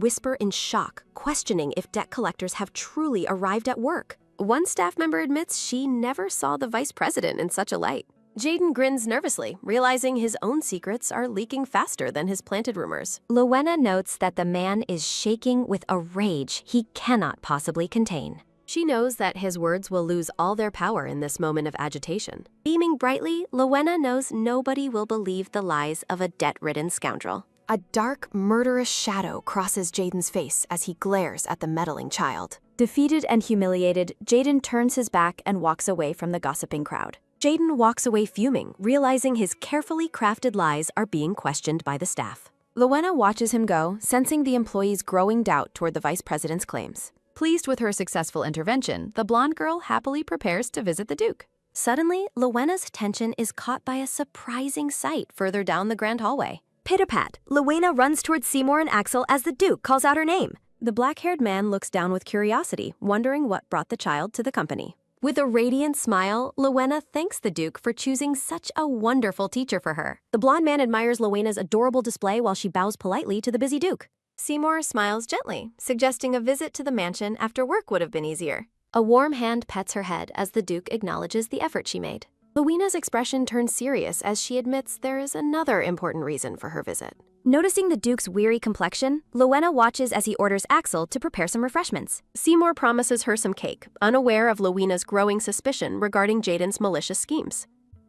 whisper in shock, questioning if debt collectors have truly arrived at work. One staff member admits she never saw the vice president in such a light. Jaden grins nervously, realizing his own secrets are leaking faster than his planted rumors. Luina notes that the man is shaking with a rage he cannot possibly contain. She knows that his words will lose all their power in this moment of agitation. Beaming brightly, Luina knows nobody will believe the lies of a debt-ridden scoundrel. A dark, murderous shadow crosses Jaden's face as he glares at the meddling child. Defeated and humiliated, Jaden turns his back and walks away from the gossiping crowd. Jaden walks away fuming, realizing his carefully crafted lies are being questioned by the staff. Luina watches him go, sensing the employees' growing doubt toward the vice president's claims. Pleased with her successful intervention, the blonde girl happily prepares to visit the Duke. Suddenly, Luina's attention is caught by a surprising sight further down the grand hallway. Pit-a-pat, Luina runs towards Seymour and Axel as the Duke calls out her name. The black-haired man looks down with curiosity, wondering what brought the child to the company. With a radiant smile, Luina thanks the Duke for choosing such a wonderful teacher for her. The blonde man admires Luina's adorable display while she bows politely to the busy Duke. Seymour smiles gently, suggesting a visit to the mansion after work would have been easier. A warm hand pets her head as the Duke acknowledges the effort she made. Luina's expression turns serious as she admits there is another important reason for her visit. Noticing the Duke's weary complexion, Luina watches as he orders Axel to prepare some refreshments. Seymour promises her some cake, unaware of Luina's growing suspicion regarding Jaden's malicious schemes.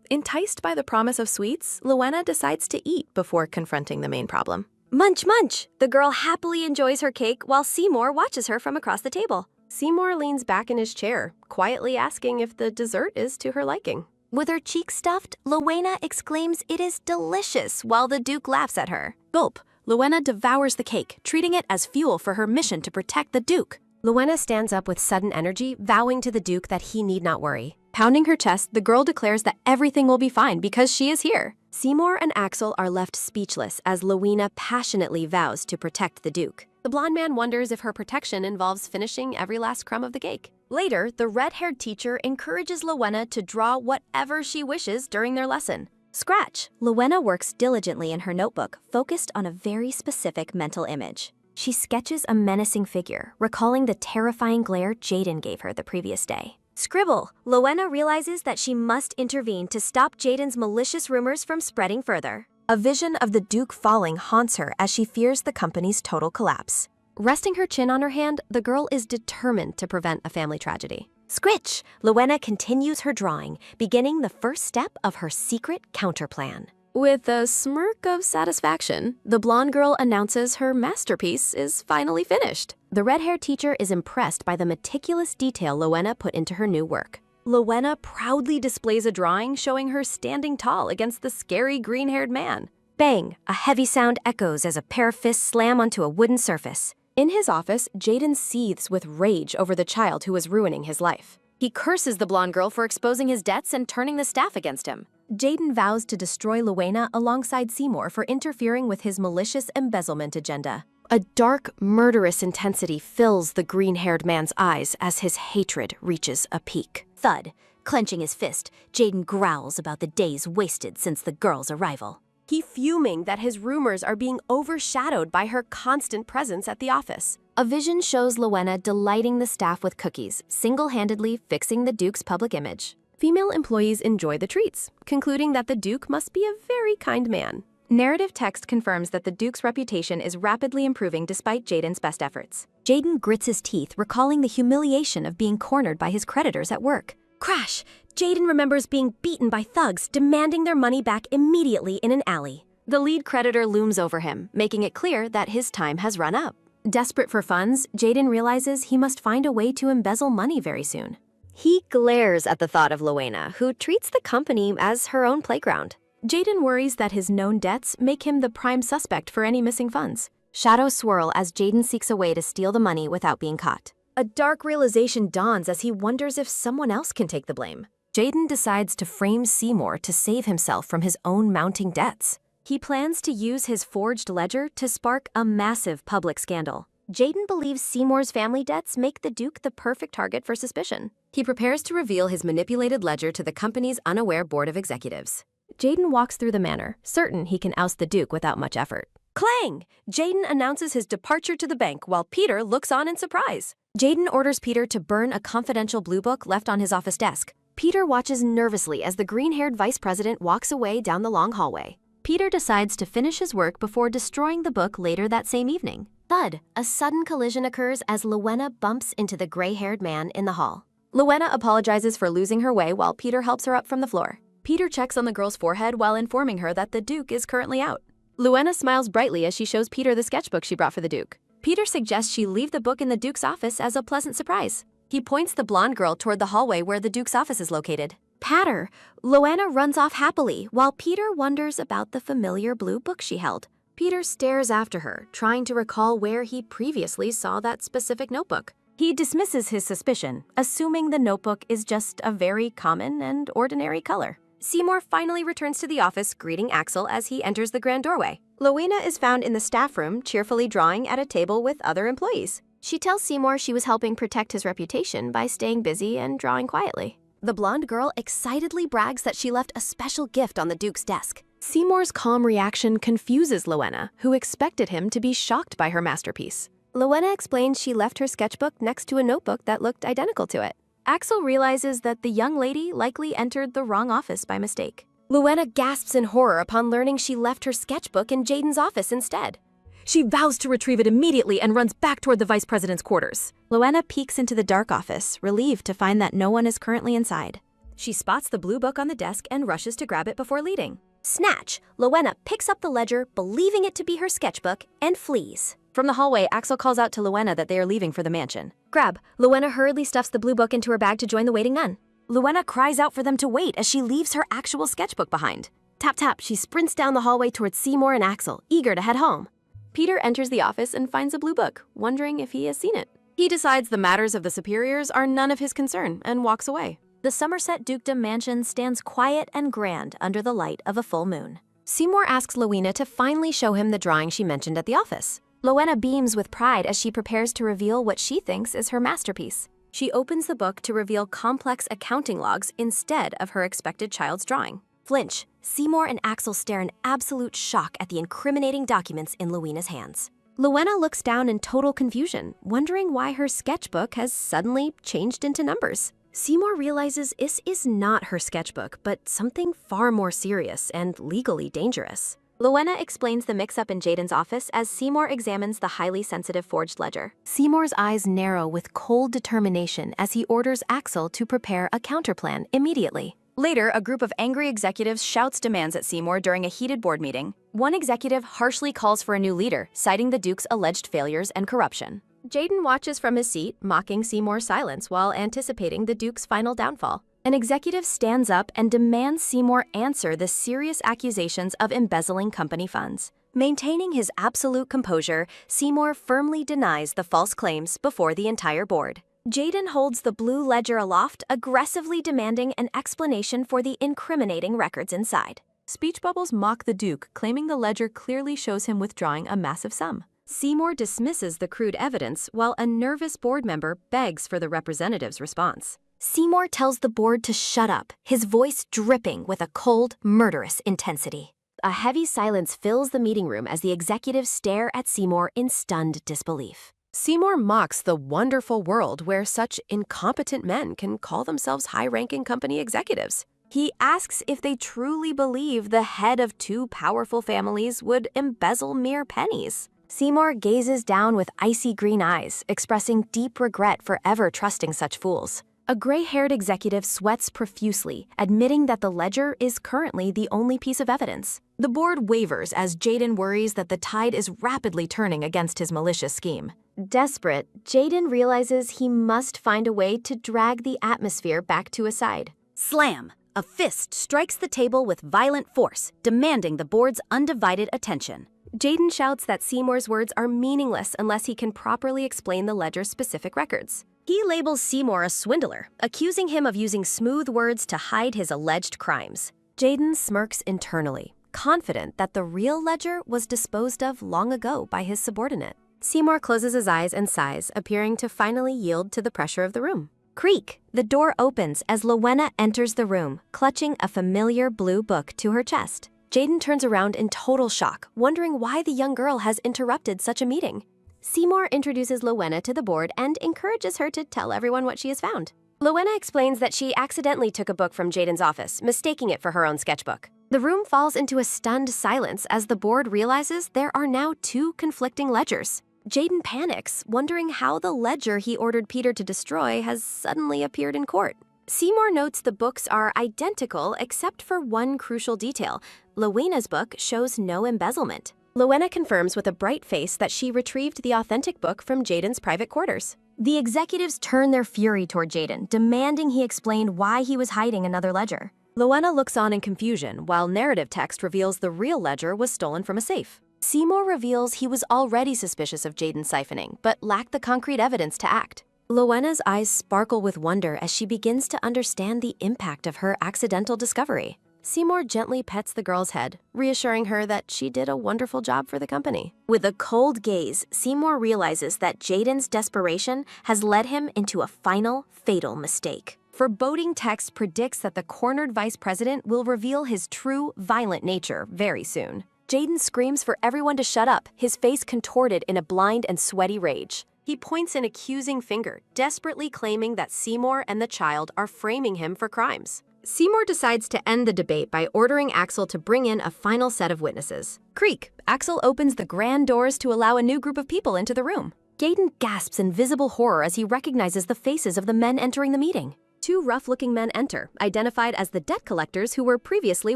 Enticed by the promise of sweets, Luina decides to eat before confronting the main problem. Munch, munch! The girl happily enjoys her cake while Seymour watches her from across the table. Seymour leans back in his chair, quietly asking if the dessert is to her liking. With her cheeks stuffed, Luina exclaims it is delicious while the Duke laughs at her. Gulp! Luina devours the cake, treating it as fuel for her mission to protect the Duke. Luina stands up with sudden energy, vowing to the Duke that he need not worry. Pounding her chest, the girl declares that everything will be fine because she is here. Seymour and Axel are left speechless as Luina passionately vows to protect the Duke. The blonde man wonders if her protection involves finishing every last crumb of the cake. Later, the red-haired teacher encourages Luina to draw whatever she wishes during their lesson. Scratch! Luina works diligently in her notebook, focused on a very specific mental image. She sketches a menacing figure, recalling the terrifying glare Jaden gave her the previous day. Scribble! Luina realizes that she must intervene to stop Jaden's malicious rumors from spreading further. A vision of the Duke falling haunts her as she fears the company's total collapse. Resting her chin on her hand, the girl is determined to prevent a family tragedy. Scritch! Luina continues her drawing, beginning the first step of her secret counterplan. With a smirk of satisfaction, the blonde girl announces her masterpiece is finally finished. The red-haired teacher is impressed by the meticulous detail Luina put into her new work. Luina proudly displays a drawing showing her standing tall against the scary green-haired man. Bang! A heavy sound echoes as a pair of fists slam onto a wooden surface. In his office, Jaden seethes with rage over the child who was ruining his life. He curses the blonde girl for exposing his debts and turning the staff against him. Jaden vows to destroy Luina alongside Seymour for interfering with his malicious embezzlement agenda. A dark, murderous intensity fills the green-haired man's eyes as his hatred reaches a peak. Thud. Clenching his fist, Jaden growls about the days wasted since the girl's arrival. He fuming that his rumors are being overshadowed by her constant presence at the office. A vision shows Luina delighting the staff with cookies, single-handedly fixing the Duke's public image. Female employees enjoy the treats, concluding that the Duke must be a very kind man. Narrative text confirms that the Duke's reputation is rapidly improving despite Jaden's best efforts. Jaden grits his teeth, recalling the humiliation of being cornered by his creditors at work. Crash! Jaden remembers being beaten by thugs, demanding their money back immediately in an alley. The lead creditor looms over him, making it clear that his time has run up. Desperate for funds, Jaden realizes he must find a way to embezzle money very soon. He glares at the thought of Luina, who treats the company as her own playground. Jaden worries that his known debts make him the prime suspect for any missing funds. Shadows swirl as Jaden seeks a way to steal the money without being caught. A dark realization dawns as he wonders if someone else can take the blame. Jaden decides to frame Seymour to save himself from his own mounting debts. He plans to use his forged ledger to spark a massive public scandal. Jaden believes Seymour's family debts make the Duke the perfect target for suspicion. He prepares to reveal his manipulated ledger to the company's unaware board of executives. Jaden walks through the manor, certain he can oust the Duke without much effort. Clang! Jaden announces his departure to the bank while Peter looks on in surprise. Jaden orders Peter to burn a confidential blue book left on his office desk. Peter watches nervously as the green-haired vice president walks away down the long hallway. Peter decides to finish his work before destroying the book later that same evening. Thud! A sudden collision occurs as Luina bumps into the gray-haired man in the hall. Luina apologizes for losing her way while Peter helps her up from the floor. Peter checks on the girl's forehead while informing her that the Duke is currently out. Luina smiles brightly as she shows Peter the sketchbook she brought for the Duke. Peter suggests she leave the book in the Duke's office as a pleasant surprise. He points the blonde girl toward the hallway where the Duke's office is located. Patter! Luina runs off happily while Peter wonders about the familiar blue book she held. Peter stares after her, trying to recall where he previously saw that specific notebook. He dismisses his suspicion, assuming the notebook is just a very common and ordinary color. Seymour finally returns to the office, greeting Axel as he enters the grand doorway. Luina is found in the staff room, cheerfully drawing at a table with other employees. She tells Seymour she was helping protect his reputation by staying busy and drawing quietly. The blonde girl excitedly brags that she left a special gift on the Duke's desk. Seymour's calm reaction confuses Luina, who expected him to be shocked by her masterpiece. Luina explains she left her sketchbook next to a notebook that looked identical to it. Axel realizes that the young lady likely entered the wrong office by mistake. Luina gasps in horror upon learning she left her sketchbook in Jaden's office instead. She vows to retrieve it immediately and runs back toward the vice president's quarters. Luina peeks into the dark office, relieved to find that no one is currently inside. She spots the blue book on the desk and rushes to grab it before leaving. Snatch! Luina picks up the ledger, believing it to be her sketchbook, and flees. From the hallway, Axel calls out to Luina that they are leaving for the mansion. Grab! Luina hurriedly stuffs the blue book into her bag to join the waiting nun. Luina cries out for them to wait as she leaves her actual sketchbook behind. Tap tap, she sprints down the hallway towards Seymour and Axel, eager to head home. Peter enters the office and finds a blue book, wondering if he has seen it. He decides the matters of the superiors are none of his concern and walks away. The Somerset Dukedom mansion stands quiet and grand under the light of a full moon. Seymour asks Luina to finally show him the drawing she mentioned at the office. Luina beams with pride as she prepares to reveal what she thinks is her masterpiece. She opens the book to reveal complex accounting logs instead of her expected child's drawing. Flinch, Seymour and Axel stare in absolute shock at the incriminating documents in Luina's hands. Luina looks down in total confusion, wondering why her sketchbook has suddenly changed into numbers. Seymour realizes this is not her sketchbook, but something far more serious and legally dangerous. Luina explains the mix-up in Jaden's office as Seymour examines the highly sensitive forged ledger. Seymour's eyes narrow with cold determination as he orders Axel to prepare a counterplan immediately. Later, a group of angry executives shouts demands at Seymour during a heated board meeting. One executive harshly calls for a new leader, citing the Duke's alleged failures and corruption. Jaden watches from his seat, mocking Seymour's silence while anticipating the Duke's final downfall. An executive stands up and demands Seymour answer the serious accusations of embezzling company funds. Maintaining his absolute composure, Seymour firmly denies the false claims before the entire board. Jaden holds the blue ledger aloft, aggressively demanding an explanation for the incriminating records inside. Speech bubbles mock the Duke, claiming the ledger clearly shows him withdrawing a massive sum. Seymour dismisses the crude evidence, while a nervous board member begs for the representative's response. Seymour tells the board to shut up, his voice dripping with a cold, murderous intensity. A heavy silence fills the meeting room as the executives stare at Seymour in stunned disbelief. Seymour mocks the wonderful world where such incompetent men can call themselves high-ranking company executives. He asks if they truly believe the head of two powerful families would embezzle mere pennies. Seymour gazes down with icy green eyes, expressing deep regret for ever trusting such fools. A gray-haired executive sweats profusely, admitting that the ledger is currently the only piece of evidence. The board wavers as Jaden worries that the tide is rapidly turning against his malicious scheme. Desperate, Jaden realizes he must find a way to drag the atmosphere back to his side. Slam! A fist strikes the table with violent force, demanding the board's undivided attention. Jaden shouts that Seymour's words are meaningless unless he can properly explain the ledger's specific records. He labels Seymour a swindler, accusing him of using smooth words to hide his alleged crimes. Jaden smirks internally, confident that the real ledger was disposed of long ago by his subordinate. Seymour closes his eyes and sighs, appearing to finally yield to the pressure of the room. Creak! The door opens as Luina enters the room, clutching a familiar blue book to her chest. Jaden turns around in total shock, wondering why the young girl has interrupted such a meeting. Seymour introduces Luina to the board and encourages her to tell everyone what she has found. Luina explains that she accidentally took a book from Jaden's office, mistaking it for her own sketchbook. The room falls into a stunned silence as the board realizes there are now two conflicting ledgers. Jaden panics, wondering how the ledger he ordered Peter to destroy has suddenly appeared in court. Seymour notes the books are identical except for one crucial detail. Luina's book shows no embezzlement. Luina confirms with a bright face that she retrieved the authentic book from Jaden's private quarters. The executives turn their fury toward Jaden, demanding he explain why he was hiding another ledger. Luina looks on in confusion, while narrative text reveals the real ledger was stolen from a safe. Seymour reveals he was already suspicious of Jaden's siphoning, but lacked the concrete evidence to act. Luina's eyes sparkle with wonder as she begins to understand the impact of her accidental discovery. Seymour gently pets the girl's head, reassuring her that she did a wonderful job for the company. With a cold gaze, Seymour realizes that Jaden's desperation has led him into a final, fatal mistake. Foreboding text predicts that the cornered vice president will reveal his true, violent nature very soon. Jaden screams for everyone to shut up, his face contorted in a blind and sweaty rage. He points an accusing finger, desperately claiming that Seymour and the child are framing him for crimes. Seymour decides to end the debate by ordering Axel to bring in a final set of witnesses. Creak! Axel opens the grand doors to allow a new group of people into the room. Jaden gasps in visible horror as he recognizes the faces of the men entering the meeting. Two rough-looking men enter, identified as the debt collectors who were previously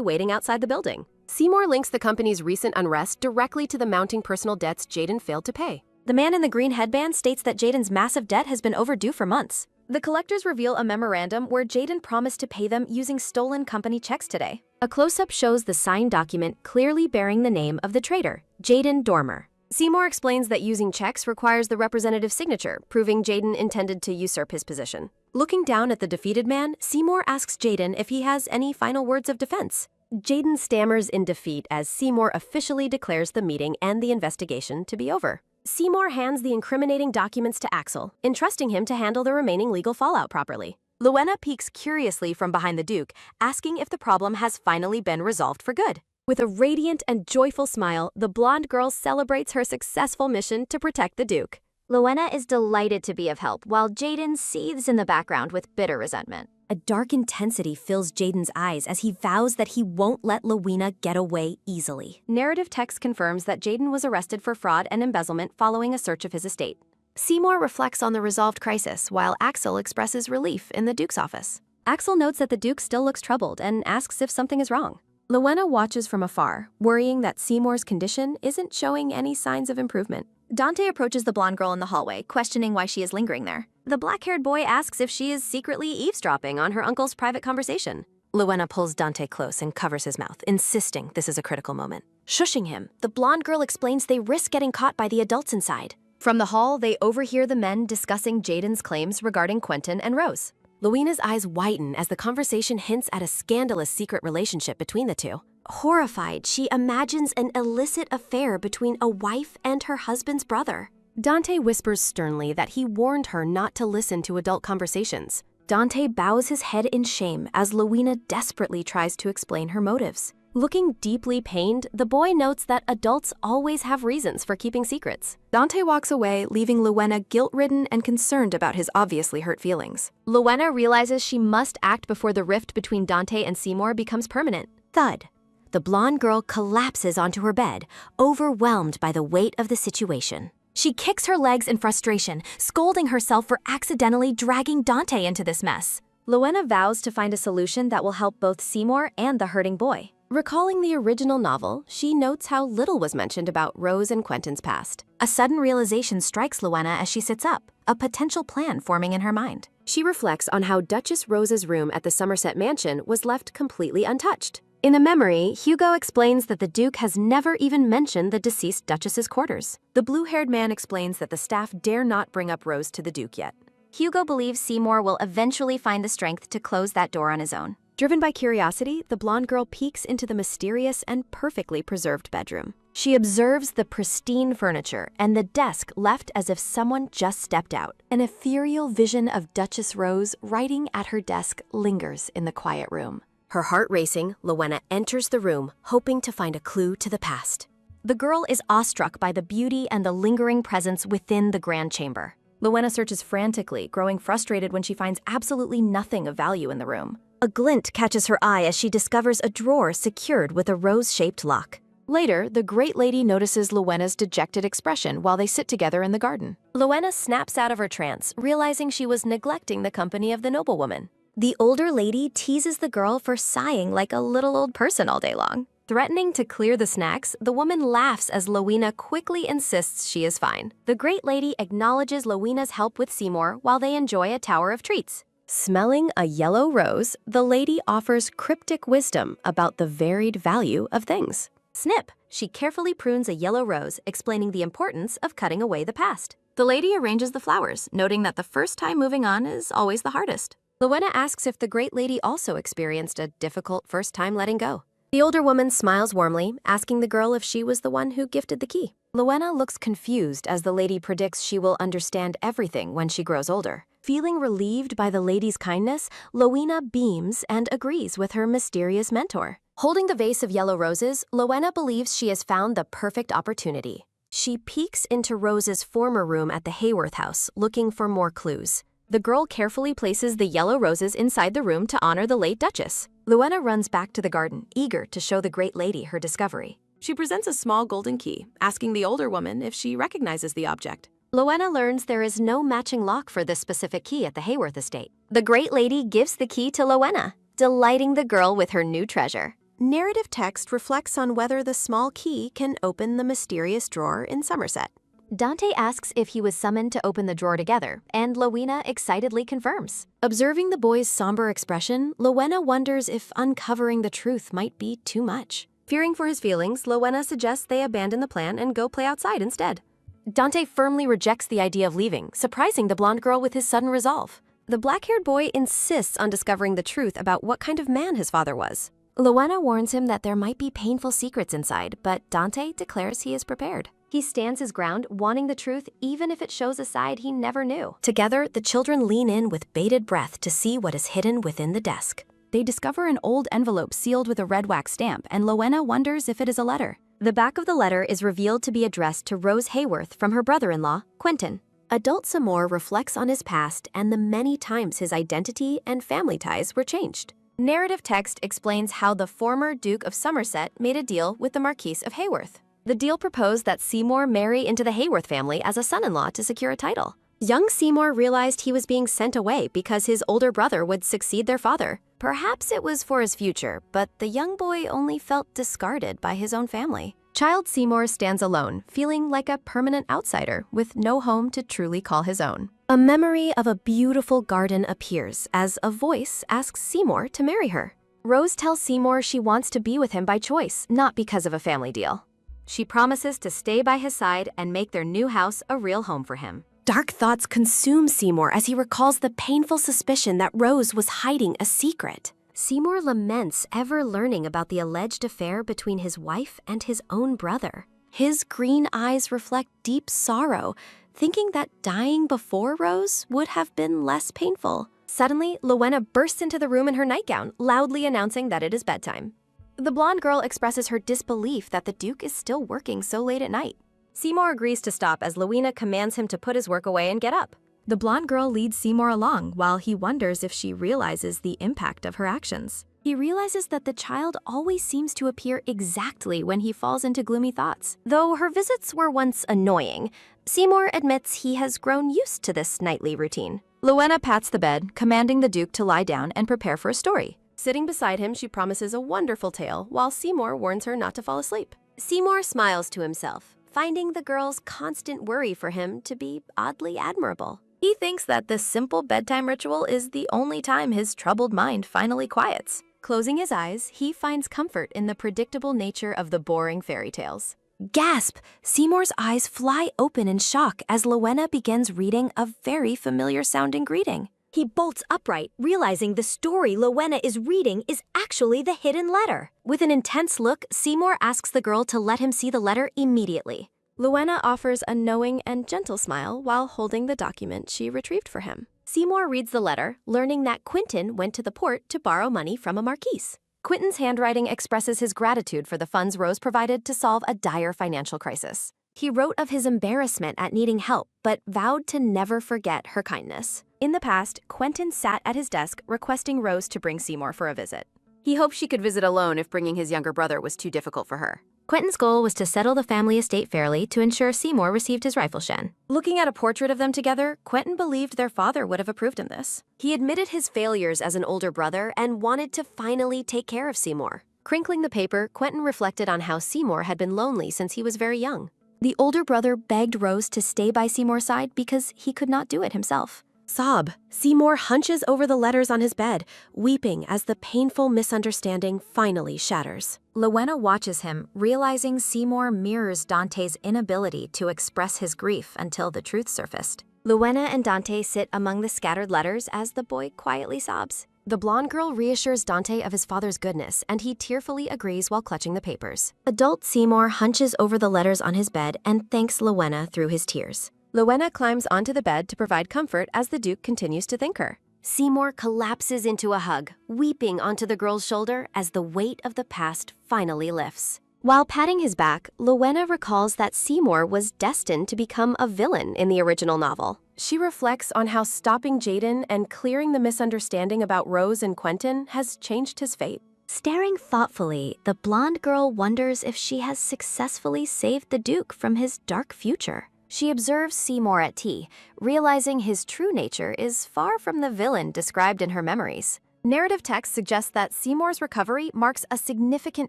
waiting outside the building. Seymour links the company's recent unrest directly to the mounting personal debts Jaden failed to pay. The man in the green headband states that Jaden's massive debt has been overdue for months. The collectors reveal a memorandum where Jaden promised to pay them using stolen company checks today. A close-up shows the signed document clearly bearing the name of the traitor, Jaden Dormer. Seymour explains that using checks requires the representative's signature, proving Jaden intended to usurp his position. Looking down at the defeated man, Seymour asks Jaden if he has any final words of defense. Jaden stammers in defeat as Seymour officially declares the meeting and the investigation to be over. Seymour hands the incriminating documents to Axel, entrusting him to handle the remaining legal fallout properly. Luina peeks curiously from behind the Duke, asking if the problem has finally been resolved for good. With a radiant and joyful smile, the blonde girl celebrates her successful mission to protect the Duke. Luina is delighted to be of help, while Jaden seethes in the background with bitter resentment. A dark intensity fills Jaden's eyes as he vows that he won't let Luina get away easily. Narrative text confirms that Jaden was arrested for fraud and embezzlement following a search of his estate. Seymour reflects on the resolved crisis, while Axel expresses relief in the Duke's office. Axel notes that the Duke still looks troubled and asks if something is wrong. Luina watches from afar, worrying that Seymour's condition isn't showing any signs of improvement. Dante approaches the blonde girl in the hallway, questioning why she is lingering there. The black-haired boy asks if she is secretly eavesdropping on her uncle's private conversation. Luina pulls Dante close and covers his mouth, insisting this is a critical moment. Shushing him, the blonde girl explains they risk getting caught by the adults inside. From the hall, they overhear the men discussing Jaden's claims regarding Quentin and Rose. Luina's eyes widen as the conversation hints at a scandalous secret relationship between the two. Horrified, she imagines an illicit affair between a wife and her husband's brother. Dante whispers sternly that he warned her not to listen to adult conversations. Dante bows his head in shame as Luina desperately tries to explain her motives. Looking deeply pained, the boy notes that adults always have reasons for keeping secrets. Dante walks away, leaving Luina guilt-ridden and concerned about his obviously hurt feelings. Luina realizes she must act before the rift between Dante and Seymour becomes permanent. Thud. The blonde girl collapses onto her bed, overwhelmed by the weight of the situation. She kicks her legs in frustration, scolding herself for accidentally dragging Dante into this mess. Luina vows to find a solution that will help both Seymour and the hurting boy. Recalling the original novel, she notes how little was mentioned about Rose and Quentin's past. A sudden realization strikes Luina as she sits up, a potential plan forming in her mind. She reflects on how Duchess Rose's room at the Somerset mansion was left completely untouched. In a memory, Hugo explains that the Duke has never even mentioned the deceased Duchess's quarters. The blue-haired man explains that the staff dare not bring up Rose to the Duke yet. Hugo believes Seymour will eventually find the strength to close that door on his own. Driven by curiosity, the blonde girl peeks into the mysterious and perfectly preserved bedroom. She observes the pristine furniture and the desk left as if someone just stepped out. An ethereal vision of Duchess Rose writing at her desk lingers in the quiet room. Her heart racing, Luina enters the room, hoping to find a clue to the past. The girl is awestruck by the beauty and the lingering presence within the grand chamber. Luina searches frantically, growing frustrated when she finds absolutely nothing of value in the room. A glint catches her eye as she discovers a drawer secured with a rose-shaped lock. Later, the great lady notices Luina's dejected expression while they sit together in the garden. Luina snaps out of her trance, realizing she was neglecting the company of the noblewoman. The older lady teases the girl for sighing like a little old person all day long. Threatening to clear the snacks, the woman laughs as Luina quickly insists she is fine. The great lady acknowledges Luina's help with Seymour while they enjoy a tower of treats. Smelling a yellow rose, the lady offers cryptic wisdom about the varied value of things. Snip, she carefully prunes a yellow rose, explaining the importance of cutting away the past. The lady arranges the flowers, noting that the first time moving on is always the hardest. Luina asks if the great lady also experienced a difficult first time letting go. The older woman smiles warmly, asking the girl if she was the one who gifted the key. Luina looks confused as the lady predicts she will understand everything when she grows older. Feeling relieved by the lady's kindness, Luina beams and agrees with her mysterious mentor. Holding the vase of yellow roses, Luina believes she has found the perfect opportunity. She peeks into Rose's former room at the Hayworth house, looking for more clues. The girl carefully places the yellow roses inside the room to honor the late Duchess. Luina runs back to the garden, eager to show the great lady her discovery. She presents a small golden key, asking the older woman if she recognizes the object. Luina learns there is no matching lock for this specific key at the Hayworth estate. The great lady gives the key to Luina, delighting the girl with her new treasure. Narrative text reflects on whether the small key can open the mysterious drawer in Somerset. Dante asks if he was summoned to open the drawer together, and Luina excitedly confirms. Observing the boy's somber expression, Luina wonders if uncovering the truth might be too much. Fearing for his feelings, Luina suggests they abandon the plan and go play outside instead. Dante firmly rejects the idea of leaving, surprising the blonde girl with his sudden resolve. The black-haired boy insists on discovering the truth about what kind of man his father was. Luina warns him that there might be painful secrets inside, but Dante declares he is prepared. He stands his ground, wanting the truth even if it shows a side he never knew. Together, the children lean in with bated breath to see what is hidden within the desk. They discover an old envelope sealed with a red wax stamp, and Luina wonders if it is a letter. The back of the letter is revealed to be addressed to Rose Hayworth from her brother-in-law, Quentin. Adult Seymour reflects on his past and the many times his identity and family ties were changed. Narrative text explains how the former Duke of Somerset made a deal with the Marquis of Hayworth. The deal proposed that Seymour marry into the Hayworth family as a son-in-law to secure a title. Young Seymour realized he was being sent away because his older brother would succeed their father. Perhaps it was for his future, but the young boy only felt discarded by his own family. Child Seymour stands alone, feeling like a permanent outsider with no home to truly call his own. A memory of a beautiful garden appears as a voice asks Seymour to marry her. Rose tells Seymour she wants to be with him by choice, not because of a family deal. She promises to stay by his side and make their new house a real home for him. Dark thoughts consume Seymour as he recalls the painful suspicion that Rose was hiding a secret. Seymour laments ever learning about the alleged affair between his wife and his own brother. His green eyes reflect deep sorrow, thinking that dying before Rose would have been less painful. Suddenly, Luina bursts into the room in her nightgown, loudly announcing that it is bedtime. The blonde girl expresses her disbelief that the Duke is still working so late at night. Seymour agrees to stop as Luina commands him to put his work away and get up. The blonde girl leads Seymour along while he wonders if she realizes the impact of her actions. He realizes that the child always seems to appear exactly when he falls into gloomy thoughts. Though her visits were once annoying, Seymour admits he has grown used to this nightly routine. Luina pats the bed, commanding the Duke to lie down and prepare for a story. Sitting beside him, she promises a wonderful tale, while Seymour warns her not to fall asleep. Seymour smiles to himself, finding the girl's constant worry for him to be oddly admirable. He thinks that this simple bedtime ritual is the only time his troubled mind finally quiets. Closing his eyes, he finds comfort in the predictable nature of the boring fairy tales. Gasp! Seymour's eyes fly open in shock as Luina begins reading a very familiar-sounding greeting. He bolts upright, realizing the story Luina is reading is actually the hidden letter. With an intense look, Seymour asks the girl to let him see the letter immediately. Luina offers a knowing and gentle smile while holding the document she retrieved for him. Seymour reads the letter, learning that Quentin went to the port to borrow money from a marquise. Quentin's handwriting expresses his gratitude for the funds Rose provided to solve a dire financial crisis. He wrote of his embarrassment at needing help, but vowed to never forget her kindness. In the past, Quentin sat at his desk requesting Rose to bring Seymour for a visit. He hoped she could visit alone if bringing his younger brother was too difficult for her. Quentin's goal was to settle the family estate fairly to ensure Seymour received his rifle-shen. Looking at a portrait of them together, Quentin believed their father would have approved of this. He admitted his failures as an older brother and wanted to finally take care of Seymour. Crinkling the paper, Quentin reflected on how Seymour had been lonely since he was very young. The older brother begged Rose to stay by Seymour's side because he could not do it himself. Sob. Seymour hunches over the letters on his bed, weeping as the painful misunderstanding finally shatters. Luina watches him, realizing Seymour mirrors Dante's inability to express his grief until the truth surfaced. Luina and Dante sit among the scattered letters as the boy quietly sobs. The blonde girl reassures Dante of his father's goodness, and he tearfully agrees while clutching the papers. Adult Seymour hunches over the letters on his bed and thanks Luina through his tears. Luina climbs onto the bed to provide comfort as the Duke continues to thank her. Seymour collapses into a hug, weeping onto the girl's shoulder as the weight of the past finally lifts. While patting his back, Luina recalls that Seymour was destined to become a villain in the original novel. She reflects on how stopping Jaden and clearing the misunderstanding about Rose and Quentin has changed his fate. Staring thoughtfully, the blonde girl wonders if she has successfully saved the Duke from his dark future. She observes Seymour at tea, realizing his true nature is far from the villain described in her memories. Narrative text suggests that Seymour's recovery marks a significant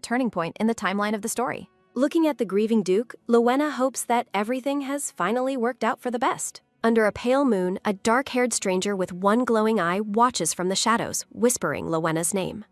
turning point in the timeline of the story. Looking at the grieving Duke, Luina hopes that everything has finally worked out for the best. Under a pale moon, a dark-haired stranger with one glowing eye watches from the shadows, whispering Luina's name.